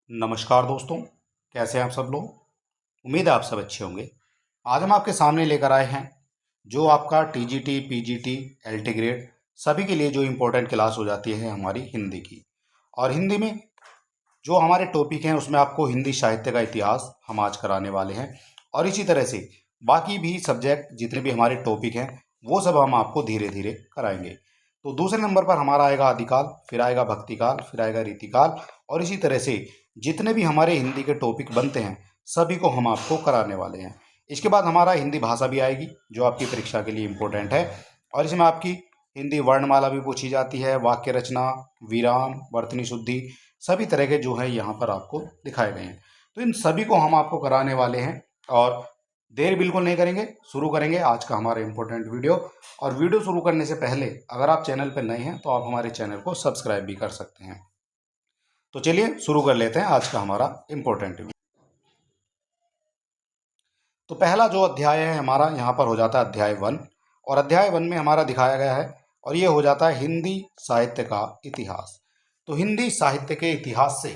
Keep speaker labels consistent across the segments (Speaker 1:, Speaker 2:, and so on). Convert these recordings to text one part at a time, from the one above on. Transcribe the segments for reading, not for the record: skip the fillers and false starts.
Speaker 1: नमस्कार दोस्तों, कैसे हैं आप सब लोग। उम्मीद है आप सब अच्छे होंगे। आज हम आपके सामने लेकर आए हैं जो आपका टीजीटी, पीजीटी, एलटी ग्रेड सभी के लिए जो इम्पोर्टेंट क्लास हो जाती है हमारी हिंदी की। और हिंदी में जो हमारे टॉपिक हैं उसमें आपको हिंदी साहित्य का इतिहास हम आज कराने वाले हैं। और इसी तरह से बाकी भी सब्जेक्ट जितने भी हमारे टॉपिक हैं वो सब हम आपको धीरे धीरे कराएंगे। तो दूसरे नंबर पर हमारा आएगा आदिकाल, फिर आएगा भक्तिकाल, फिर आएगा रीतिकाल। और इसी तरह से जितने भी हमारे हिंदी के टॉपिक बनते हैं सभी को हम आपको कराने वाले हैं। इसके बाद हमारा हिंदी भाषा भी आएगी जो आपकी परीक्षा के लिए इम्पोर्टेंट है। और इसमें आपकी हिंदी वर्णमाला भी पूछी जाती है, वाक्य रचना, विराम, वर्तनी शुद्धि, सभी तरह के जो है यहाँ पर आपको दिखाए गए हैं। तो इन सभी को हम आपको कराने वाले हैं और देर बिल्कुल नहीं करेंगे, शुरू करेंगे आज का हमारा इम्पोर्टेंट वीडियो। और वीडियो शुरू करने से पहले अगर आप चैनल पर नए हैं तो आप हमारे चैनल को सब्सक्राइब भी कर सकते हैं। तो चलिए शुरू कर लेते हैं आज का हमारा इम्पोर्टेंट वीडियो। तो पहला जो अध्याय है हमारा यहाँ पर हो जाता है अध्याय 1। और अध्याय 1 में हमारा दिखाया गया है और ये हो जाता है हिंदी साहित्य का इतिहास। तो हिंदी साहित्य के इतिहास से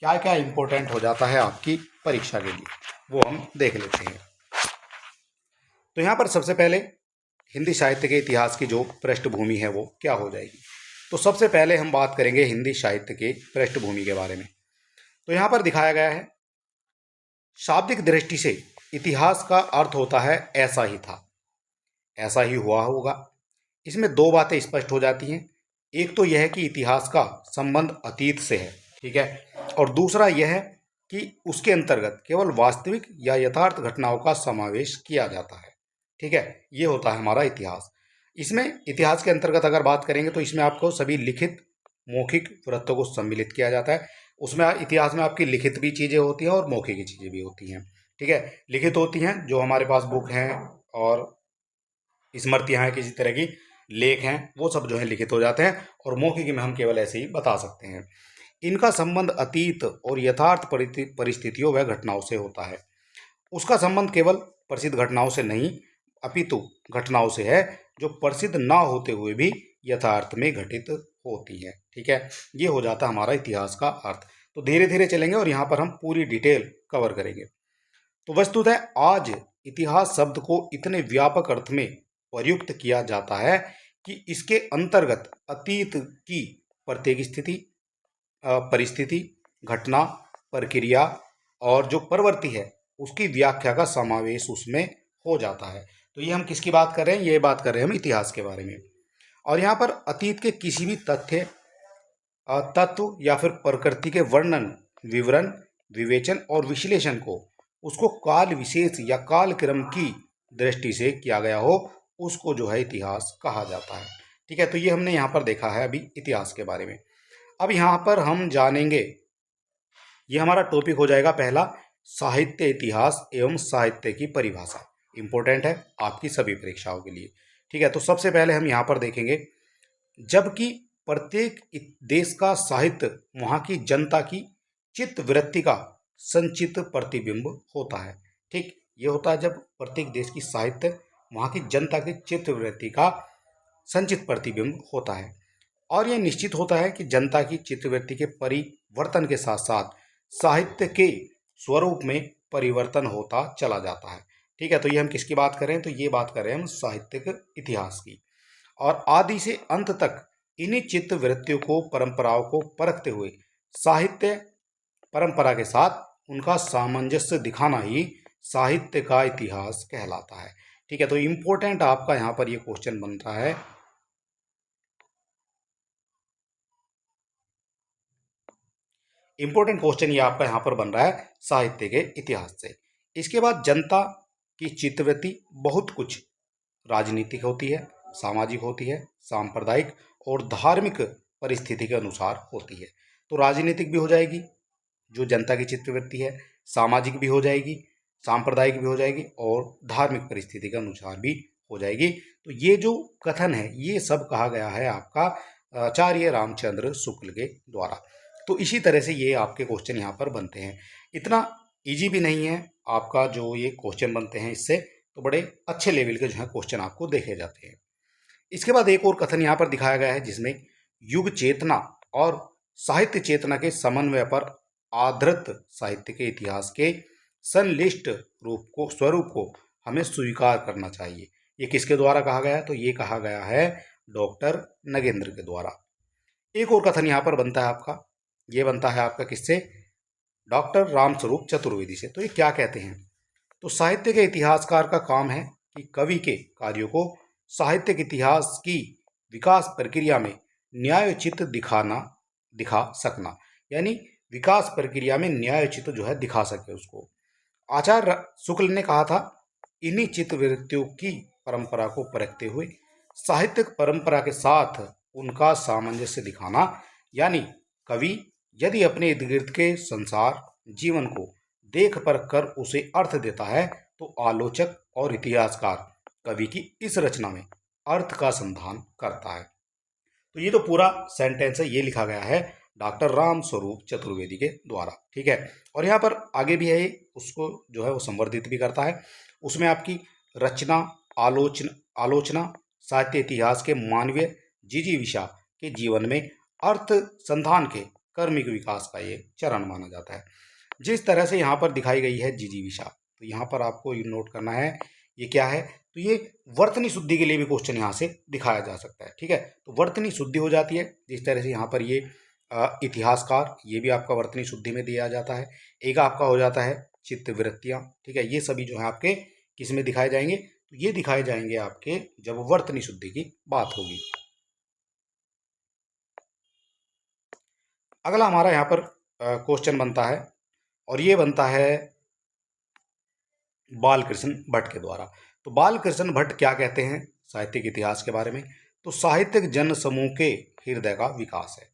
Speaker 1: क्या क्या इम्पोर्टेंट हो जाता है आपकी परीक्षा के लिए वो हम देख लेते हैं। तो यहाँ पर सबसे पहले हिंदी साहित्य के इतिहास की जो पृष्ठभूमि है वो क्या हो जाएगी। तो सबसे पहले हम बात करेंगे हिंदी साहित्य के पृष्ठभूमि के बारे में। तो यहाँ पर दिखाया गया है शाब्दिक दृष्टि से इतिहास का अर्थ होता है ऐसा ही था, ऐसा ही हुआ होगा। इसमें दो बातें स्पष्ट हो जाती हैं। एक तो यह है कि इतिहास का संबंध अतीत से है, ठीक है। और दूसरा यह है कि उसके अंतर्गत केवल वास्तविक या यथार्थ घटनाओं का समावेश किया जाता है, ठीक है। ये होता है हमारा इतिहास। इसमें इतिहास के अंतर्गत अगर बात करेंगे तो इसमें आपको सभी लिखित मौखिक वृत्तों को सम्मिलित किया जाता है। उसमें इतिहास में आपकी लिखित भी चीज़ें होती हैं और मौखिक चीज़ें भी होती हैं, ठीक है। लिखित होती हैं जो हमारे पास बुक हैं और स्मृतियाँ हैं, किसी तरह की लेख हैं, वो सब जो है लिखित हो जाते हैं। और मौखिक में हम केवल ऐसे ही बता सकते हैं। इनका संबंध अतीत और यथार्थ परिस्थितियों व घटनाओं से होता है। उसका संबंध केवल प्रसिद्ध घटनाओं से नहीं अपितु घटनाओं से है जो प्रसिद्ध ना होते हुए भी यथार्थ में घटित होती है, ठीक है। ये हो जाता है हमारा इतिहास का अर्थ। तो धीरे धीरे चलेंगे और यहाँ पर हम पूरी डिटेल कवर करेंगे। तो वस्तुतः आज इतिहास शब्द को इतने व्यापक अर्थ में प्रयुक्त किया जाता है कि इसके अंतर्गत अतीत की प्रत्येक स्थिति, परिस्थिति, घटना, प्रक्रिया और जो प्रवृत्ति है उसकी व्याख्या का समावेश उसमें हो जाता है। तो ये हम किसकी बात कर रहे हैं, ये बात कर रहे हैं हम इतिहास के बारे में। और यहाँ पर अतीत के किसी भी तथ्य, तत्व या फिर प्रकृति के वर्णन, विवरण, विवेचन और विश्लेषण को उसको काल विशेष या काल क्रम की दृष्टि से किया गया हो उसको जो है इतिहास कहा जाता है, ठीक है। तो ये हमने यहाँ पर देखा है अभी इतिहास के बारे में। अब यहाँ पर हम जानेंगे, ये हमारा टॉपिक हो जाएगा पहला, साहित्य इतिहास एवं साहित्य की परिभाषा। इंपॉर्टेंट है आपकी सभी परीक्षाओं के लिए, ठीक है। तो सबसे पहले हम यहाँ पर देखेंगे, जबकि प्रत्येक देश का साहित्य वहाँ की जनता की चित्त वृत्ति का संचित प्रतिबिंब होता है, ठीक। ये होता है जब प्रत्येक देश की साहित्य वहाँ की जनता की चित्त वृत्ति का संचित प्रतिबिंब होता है। और यह निश्चित होता है कि जनता की चित्तवृत्ति के परिवर्तन के साथ साथ साहित्य के स्वरूप में परिवर्तन होता चला जाता है, ठीक है। तो ये हम किसकी बात कर रहे हैं, तो ये बात कर रहे हैं हम साहित्यिक इतिहास की। और आदि से अंत तक इन्हीं चित्त वृत्तियों को, परंपराओं को परखते हुए साहित्य परंपरा के साथ उनका सामंजस्य दिखाना ही साहित्य का इतिहास कहलाता है, ठीक है। तो इम्पोर्टेंट आपका यहाँ पर ये क्वेश्चन बनता है, इंपॉर्टेंट क्वेश्चन ये आपका यहाँ पर बन रहा है साहित्य के इतिहास से। इसके बाद जनता की चित्तवृत्ति बहुत कुछ राजनीतिक होती है, सामाजिक होती है, सांप्रदायिक और धार्मिक परिस्थिति के अनुसार होती है। तो राजनीतिक भी हो जाएगी जो जनता की चित्तवृत्ति है, सामाजिक भी हो जाएगी, सांप्रदायिक भी हो जाएगी और धार्मिक परिस्थिति के अनुसार भी हो जाएगी। तो ये जो कथन है ये सब कहा गया है आपका आचार्य रामचंद्र शुक्ल के द्वारा। तो इसी तरह से ये आपके क्वेश्चन यहाँ पर बनते हैं। इतना इजी भी नहीं है आपका जो ये क्वेश्चन बनते हैं इससे, तो बड़े अच्छे लेवल के जो है क्वेश्चन आपको देखे जाते हैं। इसके बाद एक और कथन यहाँ पर दिखाया गया है जिसमें युग चेतना और साहित्य चेतना के समन्वय पर आधृत साहित्य के इतिहास के संश्लिष्ट स्वरूप को हमें स्वीकार करना चाहिए। ये किसके द्वारा कहा गया है? तो ये कहा गया है डॉक्टर नगेंद्र के द्वारा। एक और कथन यहाँ पर बनता है आपका, ये बनता है आपका किससे? डॉक्टर रामस्वरूप चतुर्वेदी से। तो ये क्या कहते हैं? तो साहित्य के इतिहासकार का काम है कि कवि के कार्यों को साहित्यिक इतिहास की विकास प्रक्रिया में न्यायोचित दिखा सकना, यानी विकास प्रक्रिया में न्यायोचित जो है दिखा सके उसको। आचार्य शुक्ल ने कहा था, इन्हीं चित्त वृत्तियों की परंपरा को परखते हुए साहित्यिक परंपरा के साथ उनका सामंजस्य दिखाना, यानी कवि यदि अपने इर्द गिर्द के संसार जीवन को देख परख कर उसे अर्थ देता है, तो आलोचक और इतिहासकार कवि की इस रचना में अर्थ का संधान करता है। तो ये जो पूरा सेंटेंस है ये लिखा गया है डॉक्टर राम स्वरूप चतुर्वेदी के द्वारा, ठीक है। और यहाँ पर आगे भी है, उसको जो है वो संवर्धित भी करता है। उसमें आपकी रचना, आलोचना साहित्य इतिहास के मानवीय जिजीविषा के जीवन में अर्थ संधान के कर्मिक विकास का ये चरण माना जाता है। जिस तरह से यहाँ पर दिखाई गई है जिजीविषा, तो यहाँ पर आपको ये नोट करना है ये क्या है। तो ये वर्तनी शुद्धि के लिए भी क्वेश्चन यहाँ से दिखाया जा सकता है, ठीक है। तो वर्तनी शुद्धि हो जाती है जिस तरह से यहाँ पर ये इतिहासकार, ये भी आपका वर्तनी शुद्धि में दिया जाता है। एक आपका हो जाता है चित्त वृत्तियाँ, ठीक है। ये सभी जो है आपके किस में दिखाए जाएंगे? तो ये दिखाए जाएंगे आपके जब वर्तनी शुद्धि की बात होगी। अगला हमारा यहाँ पर क्वेश्चन बनता है, और ये बनता है बालकृष्ण भट्ट के द्वारा। तो बालकृष्ण भट्ट क्या कहते हैं साहित्यिक इतिहास के बारे में? तो साहित्यिक जन समूह के हृदय का विकास है।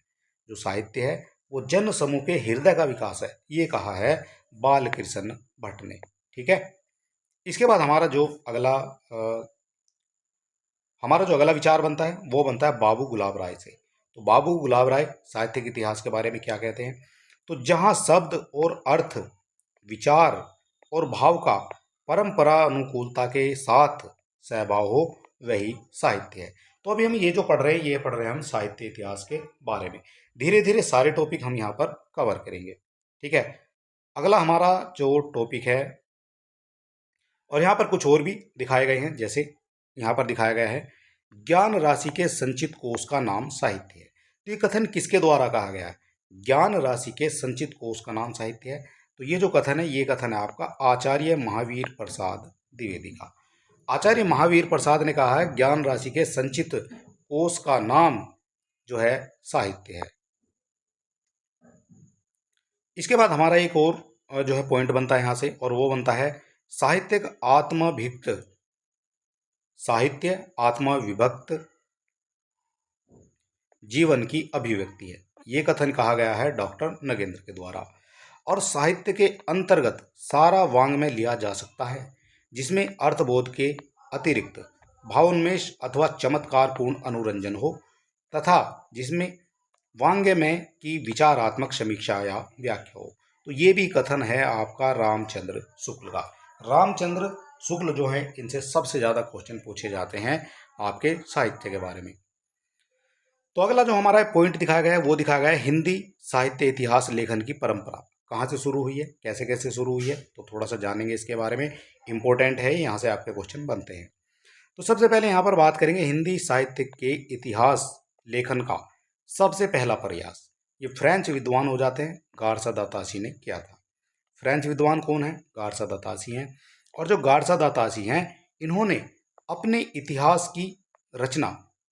Speaker 1: जो साहित्य है वो जन समूह के हृदय का विकास है, ये कहा है बालकृष्ण भट्ट ने, ठीक है। इसके बाद हमारा जो अगला विचार बनता है वो बनता है बाबू गुलाब राय से। तो बाबू गुलाब राय साहित्यिक इतिहास के बारे में क्या कहते हैं? तो जहाँ शब्द और अर्थ, विचार और भाव का परंपरा अनुकूलता के साथ सहभाव हो, वही साहित्य है। तो अभी हम ये जो पढ़ रहे हैं, ये पढ़ रहे हैं हम साहित्य इतिहास के बारे में। धीरे धीरे सारे टॉपिक हम यहाँ पर कवर करेंगे, ठीक है। अगला हमारा जो टॉपिक है, और यहाँ पर कुछ और भी दिखाए गए हैं, जैसे यहाँ पर दिखाया गया है ज्ञान राशि के संचित कोष का नाम साहित्य है। तो ये कथन किसके द्वारा कहा गया है? ज्ञान राशि के संचित कोष का नाम साहित्य है। तो ये जो कथन है, ये कथन है आपका आचार्य महावीर प्रसाद द्विवेदी का। आचार्य महावीर प्रसाद ने कहा है ज्ञान राशि के संचित कोष का नाम जो है साहित्य है। इसके बाद हमारा एक और जो है पॉइंट बनता है यहाँ से, और वो बनता है साहित्यिक आत्मभिक्त, साहित्य आत्मविभक्त जीवन की अभिव्यक्ति है। ये कथन कहा गया है डॉक्टर नगेंद्र के द्वारा। और साहित्य के अंतर्गत सारा वाङ्मय लिया जा सकता है जिसमें अर्थबोध के अतिरिक्त भावोन्मेष अथवा चमत्कारपूर्ण अनुरंजन हो, तथा जिसमें वाङ्मय की विचारात्मक समीक्षा या व्याख्या हो। तो ये भी कथन है आपका रामचंद्र शुक्ल का। रामचंद्र शुक्ल जो है, इनसे सबसे ज़्यादा क्वेश्चन पूछे जाते हैं आपके साहित्य के बारे में। तो अगला जो हमारा पॉइंट दिखाया गया है वो दिखाया गया है हिंदी साहित्य इतिहास लेखन की परंपरा कहाँ से शुरू हुई है, कैसे कैसे शुरू हुई है। तो थोड़ा सा जानेंगे इसके बारे में, इम्पोर्टेंट है, यहाँ से आपके क्वेश्चन बनते हैं। तो सबसे पहले यहाँ पर बात करेंगे हिंदी साहित्य के इतिहास लेखन का सबसे पहला प्रयास, ये फ्रेंच विद्वान हो जाते हैं, गारसा दातासी ने किया था। फ्रेंच विद्वान कौन है? गारसा दातासी हैं। और जो गारसा दातासी हैं, इन्होंने अपने इतिहास की रचना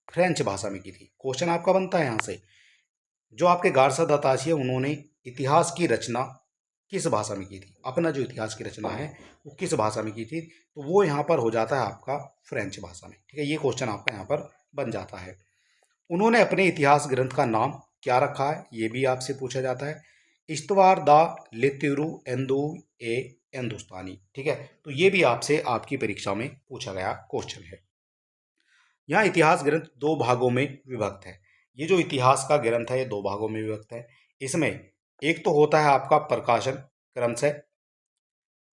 Speaker 1: फ्रेंच भाषा में की थी। क्वेश्चन आपका बनता है यहाँ से, जो आपके गारसा दातासी है उन्होंने इतिहास की रचना किस भाषा में की थी? अपना जो इतिहास की रचना है वो किस भाषा में की थी? तो वो यहाँ पर हो जाता है आपका फ्रेंच भाषा में, ठीक है। ये क्वेश्चन आपका यहाँ पर बन जाता है। उन्होंने अपने इतिहास ग्रंथ का नाम क्या रखा है, ये भी आपसे पूछा जाता है। इस्तवार दा लितिरू एंदू ए हिंदुस्तानी, ठीक है। तो ये भी आपसे आपकी परीक्षा में पूछा गया क्वेश्चन है। यहाँ इतिहास ग्रंथ दो भागों में विभक्त है। ये जो इतिहास का ग्रंथ है ये दो भागों में विभक्त है। इसमें एक तो होता है आपका प्रकाशन क्रम से,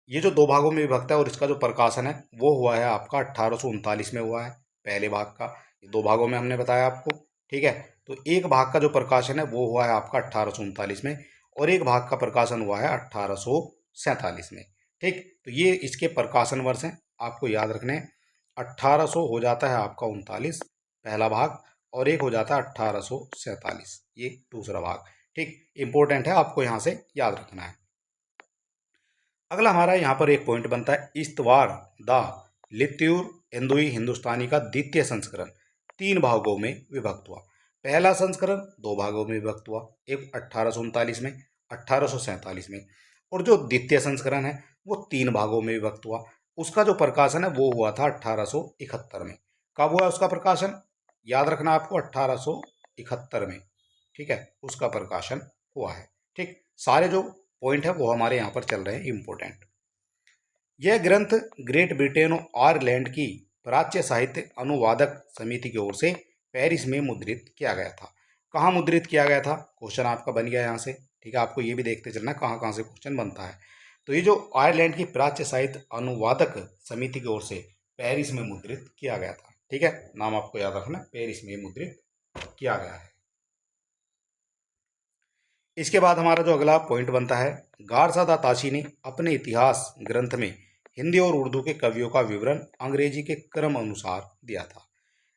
Speaker 1: ये जो दो भागों में विभक्त है, और इसका जो प्रकाशन है वो हुआ है आपका 1839 में हुआ है, पहले भाग का। ये दो भागों में हमने बताया आपको, ठीक है। तो एक भाग का जो प्रकाशन है वो हुआ है आपका 1839 में, और एक भाग का प्रकाशन हुआ है 1847 में। ठीक, तो ये इसके प्रकाशन वर्ष हैं, आपको याद रखने हैं। 1800 हो जाता है आपका 39 पहला भाग, और एक हो जाता है 1847 ये दूसरा भाग। ठीक, इंपॉर्टेंट है, आपको यहाँ से याद रखना है। अगला हमारा यहाँ पर एक पॉइंट बनता है, इस्तवार द लित्यूर हिंदुई हिंदुस्तानी का द्वितीय संस्करण 3 भागों में विभक्त हुआ। पहला संस्करण 2 भागों में विभक्त हुआ, एक 1839 में, 1847 में, और जो द्वितीय संस्करण है वो 3 भागों में विभक्त हुआ। उसका जो प्रकाशन है वो हुआ था 1871 में। कब हुआ उसका प्रकाशन? याद रखना आपको, 1871 में। ठीक है, उसका प्रकाशन हुआ है। ठीक, सारे जो पॉइंट है वो हमारे यहाँ पर चल रहे हैं इंपॉर्टेंट। यह ग्रंथ ग्रेट ब्रिटेन और आयरलैंड की प्राच्य साहित्य अनुवादक समिति की ओर से पेरिस में मुद्रित किया गया था। कहाँ मुद्रित किया गया था? क्वेश्चन आपका बन गया यहाँ से। ठीक है, आपको ये भी देखते चलना कहाँ कहाँ से क्वेश्चन बनता है। तो ये जो आयरलैंड की प्राच्य साहित्य अनुवादक समिति की ओर से पेरिस में मुद्रित किया गया था। ठीक है, नाम आपको याद रखना, पेरिस में मुद्रित किया गया है। इसके बाद हमारा जो अगला पॉइंट बनता है, गारसादा ताशी ने अपने इतिहास ग्रंथ में हिंदी और उर्दू के कवियों का विवरण अंग्रेजी के क्रम अनुसार दिया था।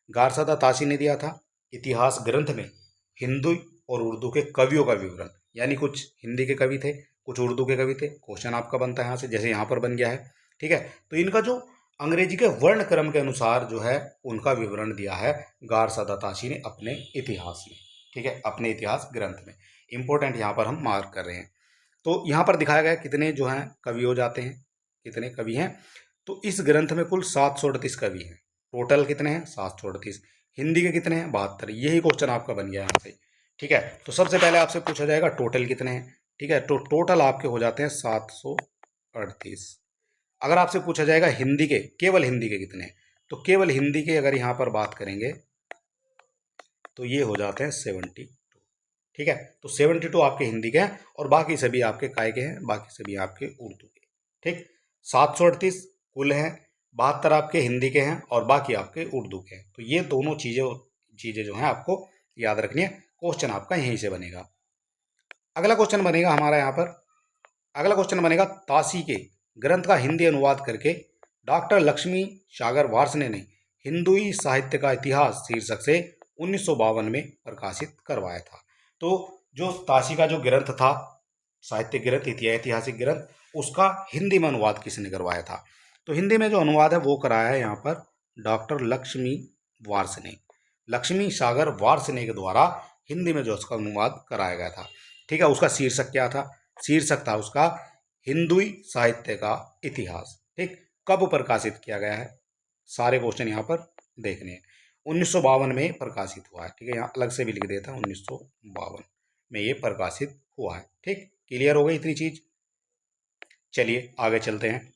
Speaker 1: गारसादा ताशी ने दिया था इतिहास ग्रंथ में हिंदी और उर्दू के कवियों का विवरण, यानी कुछ हिंदी के कवि थे, कुछ उर्दू के कवि थे। क्वेश्चन आपका बनता है यहाँ से, जैसे यहाँ पर बन गया है। ठीक है, तो इनका जो अंग्रेजी के वर्ण क्रम के अनुसार जो है उनका विवरण दिया है गारसादा ताशी ने अपने इतिहास में। ठीक है, अपने इतिहास ग्रंथ में। इंपॉर्टेंट यहाँ पर हम मार्क कर रहे हैं। तो यहाँ पर दिखाया गया कितने जो हैं कवि हो जाते हैं, कितने कवि हैं। तो इस ग्रंथ में कुल 738 कवि हैं। टोटल कितने हैं? 738। हिंदी के कितने हैं? 72। यही क्वेश्चन आपका बन गया यहाँ से। ठीक है, तो सबसे पहले आपसे पूछा जाएगा टोटल कितने हैं। ठीक है, तो टोटल आपके हो जाते हैं 738। अगर आपसे पूछा जाएगा हिंदी के, केवल हिंदी के कितने हैं, तो केवल हिंदी के अगर यहाँ पर बात करेंगे तो ये हो जाते हैं 72। ठीक है, तो 72 आपके हिंदी के हैं और बाकी सभी आपके काय के हैं, बाकी सभी आपके उर्दू के। ठीक, 738 कुल हैं, 72 आपके हिंदी के हैं और बाकी आपके उर्दू के हैं। तो ये दोनों चीज़ें जो हैं आपको याद रखनी है। क्वेश्चन आपका यहीं से बनेगा। अगला क्वेश्चन बनेगा हमारा यहाँ पर, अगला क्वेश्चन बनेगा, ताशी के ग्रंथ का हिंदी अनुवाद करके डॉक्टर लक्ष्मी सागर वार्ष्णेय ने हिंदुई साहित्य का इतिहास शीर्षक से 1952 में प्रकाशित करवाया था। तो जो ताशी का जो ग्रंथ था, साहित्य ग्रंथ, ऐतिहासिक ग्रंथ, उसका हिंदी में अनुवाद किसने करवाया था? तो हिंदी में जो अनुवाद है वो कराया है यहाँ पर डॉक्टर लक्ष्मी वार्ष्णेय, लक्ष्मी सागर वार्ष्णेय के द्वारा हिंदी में जो उसका अनुवाद कराया गया था। ठीक है, उसका शीर्षक क्या था? शीर्षक था उसका हिंदुई साहित्य का इतिहास। ठीक, कब प्रकाशित किया गया है? सारे क्वेश्चन यहाँ पर देखने हैं। 1952 में प्रकाशित हुआ है। ठीक है, यहाँ अलग से भी लिख देता हूँ, 1952 में ये प्रकाशित हुआ है। ठीक, क्लियर हो गई इतनी चीज। चलिए आगे चलते हैं।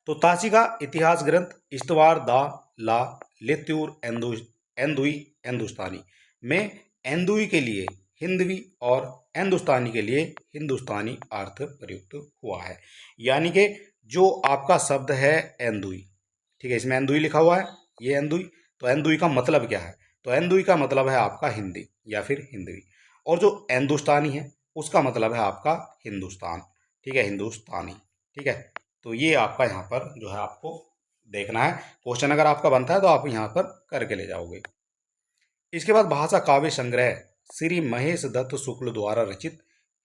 Speaker 1: तो ताशी का इतिहास ग्रंथ इस्तवार दा ला लित्यूर एंदुई हिंदुस्तानी में एंदुई के लिए हिंदवी और हिंदुस्तानी के लिए हिंदुस्तानी अर्थ प्रयुक्त हुआ है। यानी कि जो आपका शब्द है एंदुई, ठीक है, इसमें एंदुई लिखा हुआ है, ये एंदुई, तो एंदुई का मतलब क्या है? तो एंदुई का मतलब है आपका हिंदी या फिर हिंदवी, और जो हिंदुस्तानी है उसका मतलब है आपका हिंदुस्तान। ठीक है, हिंदुस्तानी। ठीक है, तो ये आपका यहाँ पर जो है आपको देखना है। क्वेश्चन अगर आपका बनता है तो आप यहाँ पर करके ले जाओगे। इसके बाद भाषा काव्य संग्रह श्री महेश दत्त शुक्ल द्वारा रचित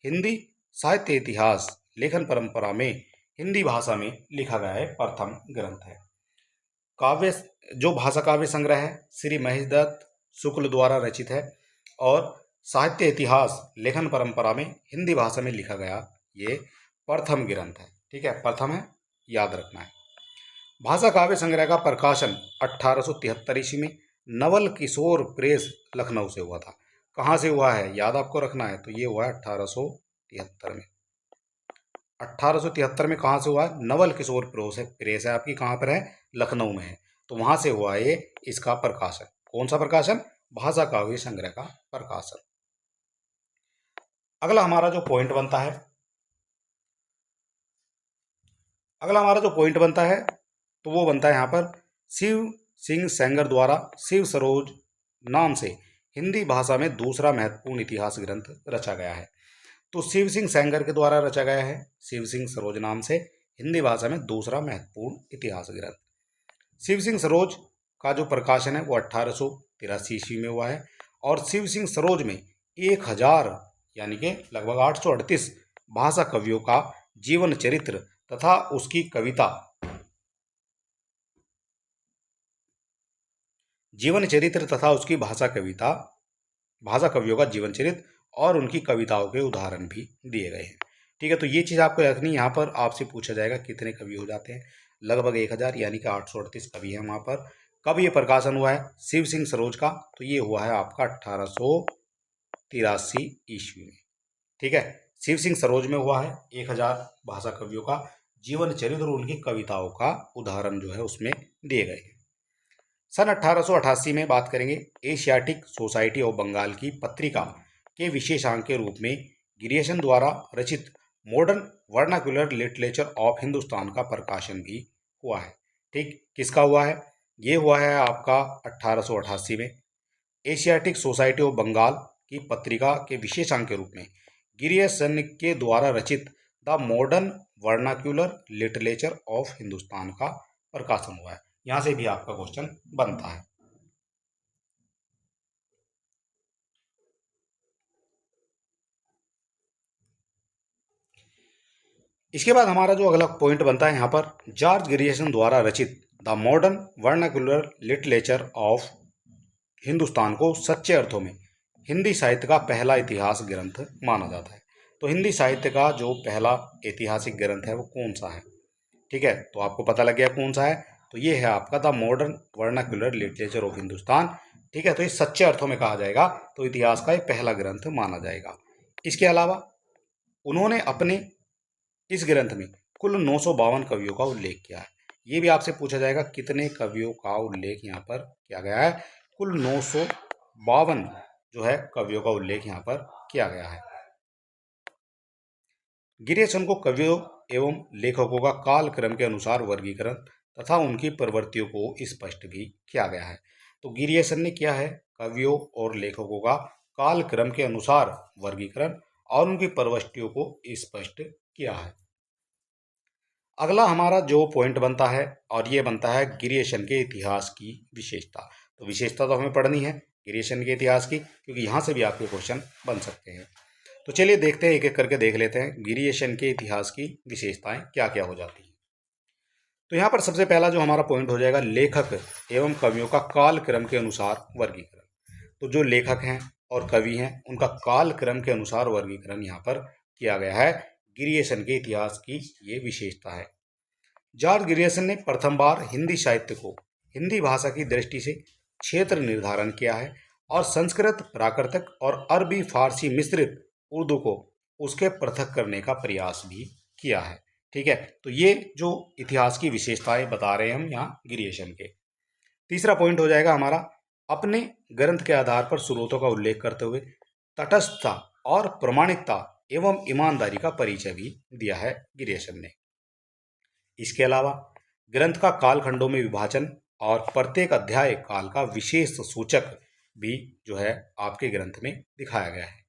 Speaker 1: हिंदी साहित्य इतिहास लेखन परंपरा में हिंदी भाषा में लिखा गया है प्रथम ग्रंथ है। काव्य जो भाषा काव्य संग्रह है श्री महेश दत्त शुक्ल द्वारा रचित है और साहित्य इतिहास लेखन परंपरा में हिंदी भाषा में लिखा गया ये प्रथम ग्रंथ है। ठीक है, प्रथम है, याद रखना है। भाषा काव्य संग्रह का प्रकाशन 1873 ईस्वी में नवल किशोर प्रेस लखनऊ से हुआ था। कहाँ से हुआ है याद आपको रखना है, तो ये हुआ है 1873 में। 1873 में कहाँ से हुआ है? नवल किशोर प्रेस है आपकी, कहाँ पर है? लखनऊ में है। तो वहाँ से हुआ ये इसका प्रकाशन। कौन सा प्रकाशन? भाषा काव्य संग्रह का प्रकाशन। अगला हमारा जो पॉइंट बनता है, तो वो बनता है यहाँ पर शिव सिंह सेंगर द्वारा शिव सरोज नाम से हिंदी भाषा में दूसरा महत्वपूर्ण इतिहास ग्रंथ रचा गया है। तो शिव सिंह सेंगर के द्वारा रचा गया है, शिव सिंह सरोज नाम से, हिंदी भाषा में दूसरा महत्वपूर्ण इतिहास ग्रंथ। शिव सिंह सरोज का जो प्रकाशन है वो 1883 ईस्वी में हुआ है, और शिव सिंह सरोज में 1000 यानी कि लगभग 838 भाषा कवियों का जीवन चरित्र तथा उसकी कविता, जीवन चरित्र तथा उसकी भाषा कवियों का जीवन चरित्र और उनकी कविताओं के उदाहरण भी दिए गए हैं। ठीक है, तो ये चीज़ आपको रखनी, यहाँ पर आपसे पूछा जाएगा कितने कवि हो जाते हैं, लगभग 1000 यानी कि 838 कवि हैं वहाँ पर। कब ये प्रकाशन हुआ है शिव सिंह सरोज का, तो ये हुआ है आपका 1883 ईस्वी में। ठीक है, शिव सिंह सरोज में हुआ है, 1000 भाषा कवियों का जीवन चरित्र और उनकी कविताओं का उदाहरण जो है उसमें दिए गए हैं। सन 1888 में बात करेंगे, एशियाटिक सोसाइटी ऑफ बंगाल की पत्रिका के विशेषांक के रूप में गिरियसन द्वारा रचित modern vernacular literature of Hindustan का प्रकाशन भी हुआ है। ठीक, किसका हुआ है, ये हुआ है आपका 1888 में। एशियाटिक सोसाइटी ऑफ बंगाल की पत्रिका के विशेषांक के रूप में गिरियसन के द्वारा रचित the modern vernacular literature of Hindustan का प्रकाशन हुआ है। यहां से भी आपका क्वेश्चन बनता है। इसके बाद हमारा जो अगला पॉइंट बनता है यहाँ पर, जॉर्ज गिरियसन द्वारा रचित the modern vernacular literature of Hindustan को सच्चे अर्थों में हिंदी साहित्य का पहला इतिहास ग्रंथ माना जाता है। तो हिंदी साहित्य का जो पहला ऐतिहासिक ग्रंथ है वो कौन सा है? ठीक है, तो आपको पता लग गया कौन सा है, तो ये है आपका the modern vernacular literature of Hindustan. ठीक है, तो ये सच्चे अर्थों में कहा जाएगा, तो इतिहास का ये पहला ग्रंथ माना जाएगा। इसके अलावा उन्होंने अपने इस ग्रंथ में कुल 952 कवियों का उल्लेख किया है। ये भी आपसे पूछा जाएगा कितने कवियों का उल्लेख यहाँ पर किया गया है। कुल 952 जो है कवियों का उल्लेख यहाँ पर किया गया है। गिरियसन को कवियों एवं लेखकों का काल क्रम के अनुसार वर्गीकरण तथा उनकी प्रवृत्तियों को स्पष्ट भी किया गया है। तो गिरियसन ने किया है कवियों और लेखकों का काल क्रम के अनुसार वर्गीकरण और उनकी प्रवृत्तियों को स्पष्ट किया है। अगला हमारा जो पॉइंट बनता है, और ये बनता है गिरियसन के इतिहास की विशेषता। तो विशेषता तो हमें पढ़नी है गिरियसन के इतिहास की, क्योंकि यहाँ से भी आपके क्वेश्चन बन सकते हैं। तो चलिए देखते हैं, एक एक करके देख लेते हैं गिरियसन के इतिहास की विशेषताएं क्या क्या हो जाती हैं। तो यहाँ पर सबसे पहला जो हमारा पॉइंट हो जाएगा, लेखक एवं कवियों का काल क्रम के अनुसार वर्गीकरण। तो जो लेखक हैं और कवि हैं उनका काल क्रम के अनुसार वर्गीकरण यहाँ पर किया गया है। गिरियसन के इतिहास की ये विशेषता है। जॉर्ज गिरियसन ने प्रथम बार हिंदी साहित्य को हिंदी भाषा की दृष्टि से क्षेत्र निर्धारण किया है और संस्कृत, प्राकृतिक और अरबी फारसी मिश्रित उर्दू को उसके पृथक करने का प्रयास भी किया है। ठीक है, तो ये जो इतिहास की विशेषताएं बता रहे हैं हम यहाँ गिरियसन के। तीसरा पॉइंट हो जाएगा हमारा, अपने ग्रंथ के आधार पर स्रोतों का उल्लेख करते हुए तटस्थता और प्रामाणिकता एवं ईमानदारी का परिचय भी दिया है गिरियसन ने। इसके अलावा ग्रंथ का कालखंडों में विभाजन और प्रत्येक अध्याय काल का विशेष सूचक भी जो है आपके ग्रंथ में दिखाया गया है।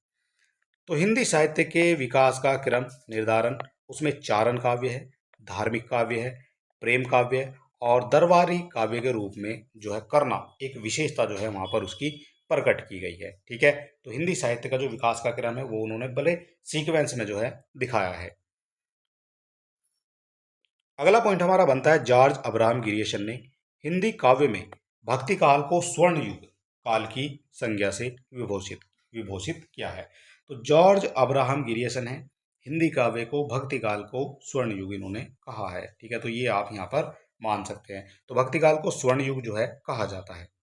Speaker 1: तो हिंदी साहित्य के विकास का क्रम निर्धारण उसमें चारण काव्य है, धार्मिक काव्य है, प्रेम काव्य है और दरबारी काव्य के रूप में जो है करना एक विशेषता जो है वहाँ पर उसकी प्रकट की गई है। ठीक है, तो हिंदी साहित्य का जो विकास का क्रम है वो उन्होंने बड़े सीक्वेंस में जो है दिखाया है। अगला पॉइंट हमारा बनता है, जॉर्ज अब्राहम गिरियसन ने हिंदी काव्य में भक्ति काल को स्वर्ण युग काल की संज्ञा से विभूषित किया है। तो जॉर्ज अब्राहम गिरियसन है, हिंदी काव्य को भक्ति काल को स्वर्ण युग इन्होंने कहा है। ठीक है, तो ये आप यहाँ पर मान सकते हैं। तो भक्ति काल को स्वर्ण युग जो है कहा जाता है।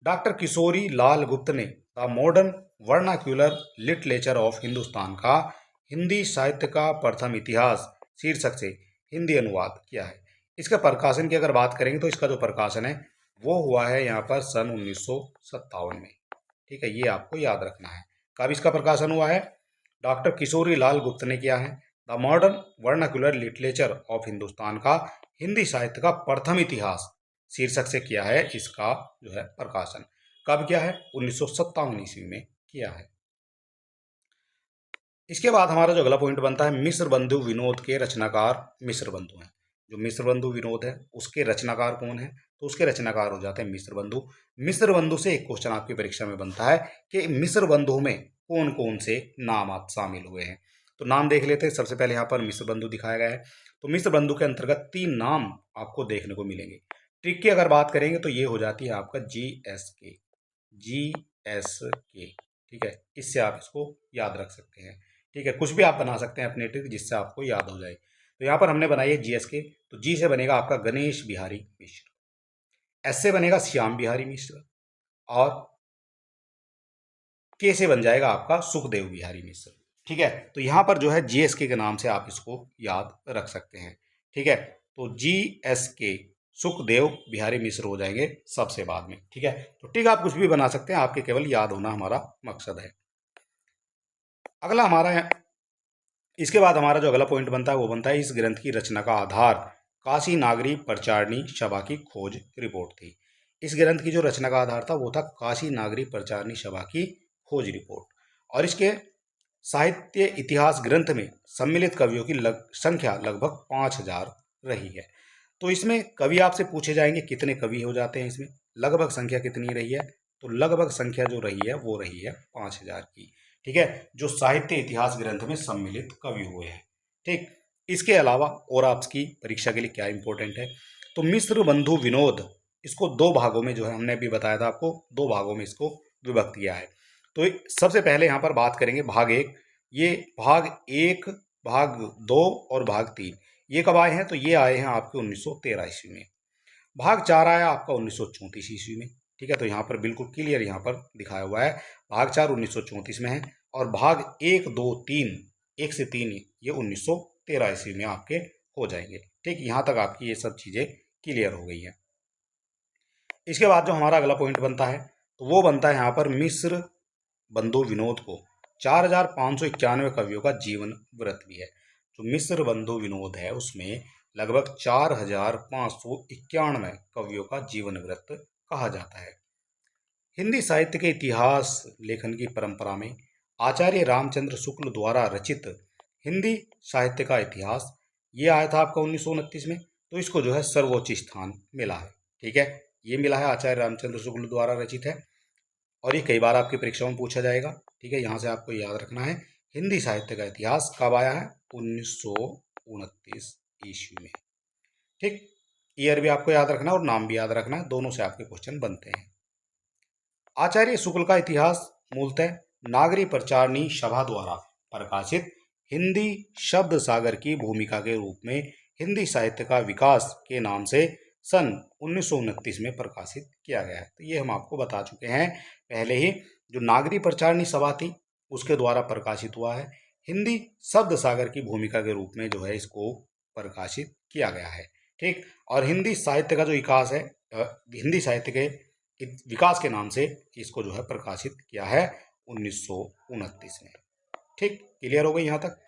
Speaker 1: डॉक्टर किशोरी लाल गुप्त ने the modern vernacular literature of Hindustan का हिंदी साहित्य का प्रथम इतिहास शीर्षक से हिंदी अनुवाद किया है। इसके प्रकाशन की अगर बात करेंगे तो इसका जो प्रकाशन है वो हुआ है यहाँ पर सन 1957 में। ठीक है, ये आपको याद रखना है कब इसका प्रकाशन हुआ है। डॉक्टर किशोरी लाल गुप्त ने किया है the modern vernacular literature of Hindustan का हिंदी साहित्य का प्रथम इतिहास शीर्षक से किया है। इसका जो है प्रकाशन कब किया है, 1957 ईस्वी में किया है। इसके बाद हमारा जो अगला पॉइंट बनता है, मिस्र बंधु विनोद के रचनाकार मिस्र बंधु हैं। जो मिस्र बंधु विनोद है उसके रचनाकार कौन है, तो उसके रचनाकार हो जाते हैं मिस्र बंधु। मिस्र बंधु से एक क्वेश्चन आपकी परीक्षा में बनता है कि मिस्र बंधु में कौन कौन से नाम आप शामिल हुए हैं। तो नाम देख लेते हैं। सबसे पहले यहाँ पर मिस्र बंधु दिखाया गया है। तो मिस्र बंधु के अंतर्गत 3 नाम आपको देखने को मिलेंगे। ट्रिक की अगर बात करेंगे तो ये हो जाती है आपका GSK, GSK। ठीक है, इससे आप इसको याद रख सकते हैं। ठीक है, कुछ भी आप बना सकते हैं अपने ट्रिक जिससे आपको याद हो जाए। तो यहाँ पर हमने बनाई है GSK। तो जी से बनेगा आपका गणेश बिहारी मिश्र, एस से बनेगा श्याम बिहारी मिश्र, और के से बन जाएगा आपका सुखदेव बिहारी मिश्र। ठीक है, तो यहाँ पर जो है GSK के नाम से आप इसको याद रख सकते हैं। ठीक है, तो GSK सुखदेव बिहारी मिश्र हो जाएंगे सबसे बाद में। ठीक है, तो ठीक आप कुछ भी बना सकते हैं, आपके केवल याद होना हमारा मकसद है। अगला हमारा है, इसके बाद हमारा जो अगला पॉइंट बनता है वो बनता है, इस ग्रंथ की रचना का आधार काशी नागरी प्रचारणी सभा की खोज रिपोर्ट थी। इस ग्रंथ की जो रचना का आधार था वो था काशी नागरी प्रचारणी सभा की खोज रिपोर्ट। और इसके साहित्य इतिहास ग्रंथ में सम्मिलित कवियों की संख्या लगभग 5000 रही है। तो इसमें कवि आपसे पूछे जाएंगे कितने कवि हो जाते हैं, इसमें लगभग संख्या कितनी रही है, तो लगभग संख्या जो रही है वो रही है 5000 की। ठीक है, जो साहित्य इतिहास ग्रंथ में सम्मिलित कवि हुए हैं। ठीक, इसके अलावा और आपकी परीक्षा के लिए क्या इंपॉर्टेंट है, तो मिस्र बंधु विनोद, इसको 2 भागों में जो है हमने अभी बताया था आपको, 2 भागों में इसको विभक्त किया है। तो सबसे पहले यहाँ पर बात करेंगे भाग 1। ये भाग 1, भाग 2 और भाग 3 ये कब आए हैं, तो ये आए हैं आपके 1913 ईस्वी में। भाग 4 आया आपका 1934 ईस्वी में। ठीक है, तो यहाँ पर बिल्कुल क्लियर यहाँ पर दिखाया हुआ है, भाग 4 1934 में है, और भाग 1, 2, 3, 1 से 3 ये 1913 ईस्वी में आपके हो जाएंगे। ठीक, यहाँ तक आपकी ये सब चीज़ें क्लियर हो गई हैं। इसके बाद जो हमारा अगला पॉइंट बनता है तो वो बनता है यहाँ पर, मिस्र बंधु विनोद को 4591 कवियों का जीवन वृत्त भी है। जो मिस्र बंधु विनोद है उसमें लगभग 4591 कवियों का जीवन वृत्त कहा जाता है। हिंदी साहित्य के इतिहास लेखन की परंपरा में आचार्य रामचंद्र शुक्ल द्वारा रचित हिंदी साहित्य का इतिहास ये आया था आपका 1929 में। तो इसको जो है सर्वोच्च स्थान मिला है। ठीक है, ये मिला है, आचार्य रामचंद्र शुक्ल द्वारा रचित है, और ये कई बार आपकी परीक्षाओं में पूछा जाएगा। ठीक है, यहाँ से आपको याद रखना है, हिंदी साहित्य का इतिहास कब आया है, 1929 ईस्वी में। ठीक, ईयर भी आपको याद रखना है और नाम भी याद रखना है, दोनों से आपके क्वेश्चन बनते हैं। आचार्य शुक्ल का इतिहास मूलतः नागरी प्रचारणी सभा द्वारा प्रकाशित हिंदी शब्द सागर की भूमिका के रूप में हिंदी साहित्य का विकास के नाम से सन 1929 में प्रकाशित किया गया है। तो ये हम आपको बता चुके हैं पहले ही, जो नागरी प्रचारणी सभा थी उसके द्वारा प्रकाशित हुआ है। हिंदी शब्द सागर की भूमिका के रूप में जो है इसको प्रकाशित किया गया है। ठीक, और हिंदी साहित्य का जो विकास है, हिंदी साहित्य के विकास के नाम से इसको जो है प्रकाशित किया है 1929 में। ठीक, क्लियर हो गई यहाँ तक।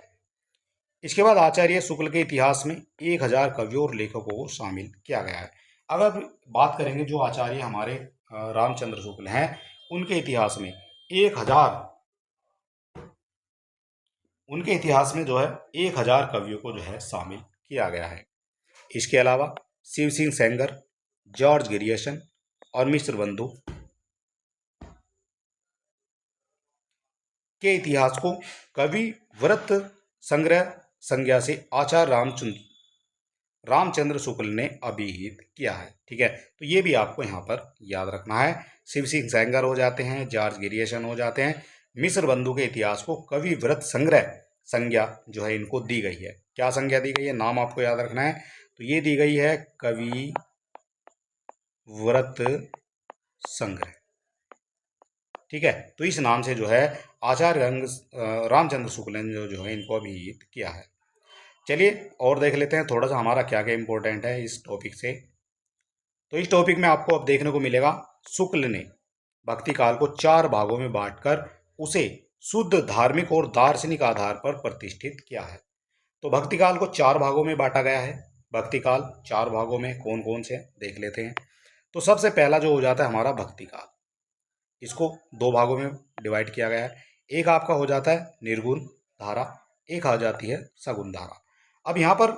Speaker 1: इसके बाद आचार्य शुक्ल के इतिहास में 1000 कवियों और लेखकों को शामिल किया गया है। अगर बात करेंगे जो आचार्य हमारे रामचंद्र शुक्ल हैं उनके इतिहास में 1000, उनके इतिहास में जो है 1000 कवियों को जो है शामिल किया गया है। इसके अलावा शिव सिंह सेंगर, जॉर्ज ग्रियर्सन और मिस्र बंधु के इतिहास को कवि वृत्त संग्रह संज्ञा से आचार्य रामचंद्र शुक्ल ने अभिहित किया है। ठीक है, तो ये भी आपको यहाँ पर याद रखना है। शिव सिंह सेंगर हो जाते हैं, जॉर्ज ग्रियर्सन हो जाते हैं, मिस्र बंधु के इतिहास को कवि वृत्त संग्रह संज्ञा जो है इनको दी गई है। क्या संज्ञा दी गई है, नाम आपको याद रखना है। तो ये दी गई है कवि वृत्त संग्रह। ठीक है, तो इस नाम से जो है आचार्य रामचंद्र शुक्ल ने जो है इनको अभिहित किया है। चलिए और देख लेते हैं थोड़ा सा हमारा क्या क्या इंपॉर्टेंट है इस टॉपिक से। तो इस टॉपिक में आपको अब देखने को मिलेगा, शुक्ल ने भक्ति काल को 4 भागों में बांटकर उसे शुद्ध धार्मिक और दार्शनिक आधार पर प्रतिष्ठित किया है। तो भक्ति काल को 4 भागों में बांटा गया है। भक्ति काल 4 भागों में कौन कौन से देख लेते हैं। तो सबसे पहला जो हो जाता है हमारा भक्ति काल, इसको 2 भागों में डिवाइड किया गया है। एक आपका हो जाता है निर्गुण धारा, एक आ जाती है सगुण धारा। अब यहाँ पर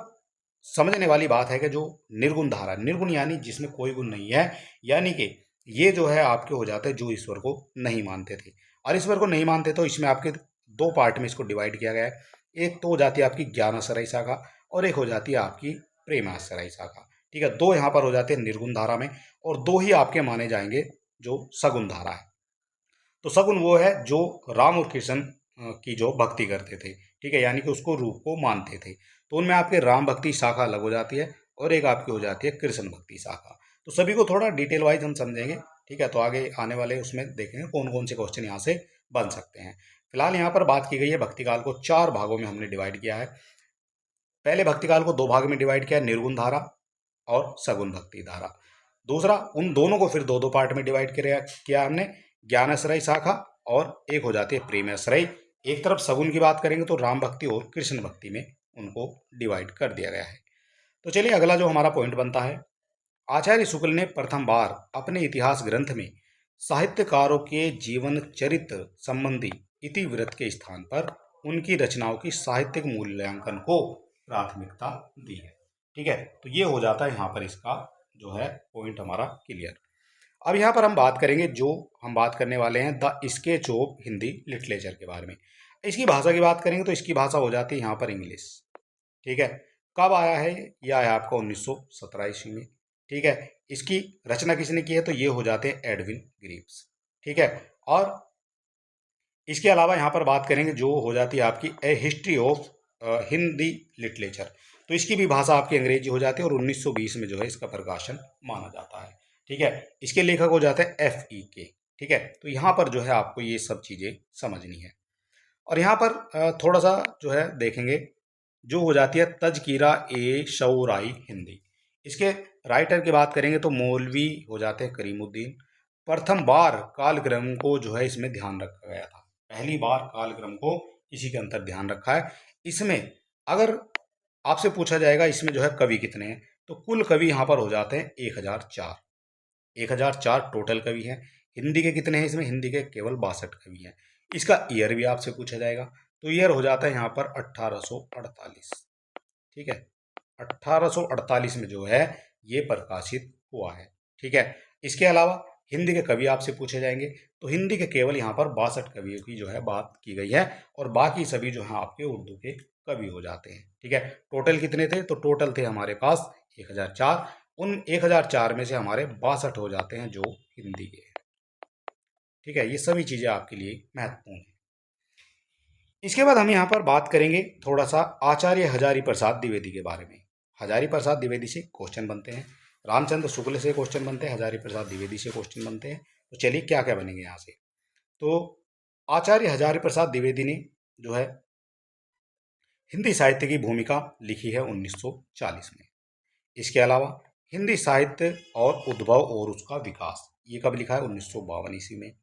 Speaker 1: समझने वाली बात है कि जो निर्गुण धारा, निर्गुण यानी जिसमें कोई गुण नहीं है, यानी कि ये जो है आपके हो जाते हैं जो ईश्वर को नहीं मानते थे। और ईश्वर को नहीं मानते तो इसमें आपके दो पार्ट में इसको डिवाइड किया गया है। एक तो हो जाती है आपकी ज्ञानाश्रय शाखा और एक हो जाती है आपकी प्रेमाश्रय शाखा। ठीक है, दो यहाँ पर हो जाते हैं निर्गुण धारा में और दो ही आपके माने जाएंगे जो सगुण धारा है। तो सगुण वो है जो राम और कृष्ण की जो भक्ति करते थे, ठीक है, यानी कि उसको रूप को मानते थे। तो उनमें आपके राम भक्ति शाखा अलग हो जाती है और एक आपकी हो जाती है कृष्ण भक्ति शाखा। तो सभी को थोड़ा डिटेल वाइज हम समझेंगे, ठीक है। तो आगे आने वाले उसमें देखेंगे कौन कौन से क्वेश्चन यहाँ से बन सकते हैं। फिलहाल यहाँ पर बात की गई है भक्ति काल को 4 भागों में हमने डिवाइड किया है। पहले भक्ति काल को 2 भाग में डिवाइड किया, निर्गुण धारा और सगुण भक्ति धारा। दूसरा, उन दोनों को फिर 2-2 पार्ट में डिवाइड किया हमने, ज्ञानाश्रय शाखा और एक हो जाती है प्रेमाश्रय। एक तरफ सगुण की बात करेंगे तो राम भक्ति और कृष्ण भक्ति में उनको डिवाइड कर दिया गया है। तो चलिए अगला जो हमारा पॉइंट बनता है, आचार्य शुक्ल ने प्रथम बार अपने इतिहास ग्रंथ में साहित्यकारों के जीवन चरित्र संबंधी इतिवृत्त के स्थान पर उनकी रचनाओं की साहित्यिक मूल्यांकन को प्राथमिकता दी है। ठीक है, तो ये हो जाता है यहाँ पर इसका जो है पॉइंट हमारा क्लियर। अब यहाँ पर हम बात करेंगे, जो हम बात करने वाले हैं the sketch of Hindi literature के बारे में। इसकी भाषा की बात करेंगे तो इसकी भाषा हो जाती है यहाँ पर इंग्लिश। ठीक है, कब आया है? यह आया आपका 1917 ईस्वी में। ठीक है, इसकी रचना किसने की है? तो ये हो जाते हैं एडविन ग्रीव्स। ठीक है, और इसके अलावा यहाँ पर बात करेंगे जो हो जाती है आपकी ए हिस्ट्री ऑफ हिंदी लिटरेचर। तो इसकी भी भाषा आपकी अंग्रेजी हो जाती है और 1920 में जो है इसका प्रकाशन माना जाता है। ठीक है, इसके लेखक हो जाते हैं FEK। ठीक है, तो यहाँ पर जो है आपको ये सब चीज़ें समझनी है। और यहाँ पर थोड़ा सा जो है देखेंगे, जो हो जाती है तजकीरा ए शौराई हिंदी। इसके राइटर की बात करेंगे तो मौलवी हो जाते हैं करीमुद्दीन। प्रथम बार कालक्रम को जो है इसमें ध्यान रखा गया था, पहली बार कालक्रम को इसी के अंतर ध्यान रखा है। इसमें अगर आपसे पूछा जाएगा इसमें जो है कवि कितने हैं, तो कुल कवि यहाँ पर हो जाते हैं 1004। 1004 टोटल कवि हैं। हिंदी के कितने हैं इसमें? हिंदी के केवल 62 कवि हैं। इसका ईयर भी आपसे पूछा जाएगा, तो ईयर हो जाता है यहाँ पर 1848। ठीक है, 1848 में जो है ये प्रकाशित हुआ है। ठीक है, इसके अलावा हिंदी के कवि आपसे पूछे जाएंगे, तो हिंदी के केवल यहाँ पर 62 कवियों की जो है बात की गई है और बाकी सभी जो है आपके उर्दू के कवि हो जाते हैं। ठीक है, टोटल कितने थे? तो टोटल थे हमारे पास 1004। उन 1004 में से हमारे 62 हो जाते हैं जो हिंदी के हैं। ठीक है, ये सभी चीज़ें आपके लिए महत्वपूर्ण हैं। इसके बाद हम यहाँ पर बात करेंगे थोड़ा सा आचार्य हजारी प्रसाद द्विवेदी के बारे में। हजारी प्रसाद द्विवेदी से क्वेश्चन बनते हैं, रामचंद्र शुक्ल से क्वेश्चन बनते हैं, हजारी प्रसाद द्विवेदी से क्वेश्चन बनते हैं। तो चलिए क्या क्या बनेंगे यहाँ से। तो आचार्य हजारी प्रसाद द्विवेदी ने जो है हिंदी साहित्य की भूमिका लिखी है 1940 में। इसके अलावा हिंदी साहित्य और उद्भव और उसका विकास, ये कब लिखा है? 1952 ईस्वी में।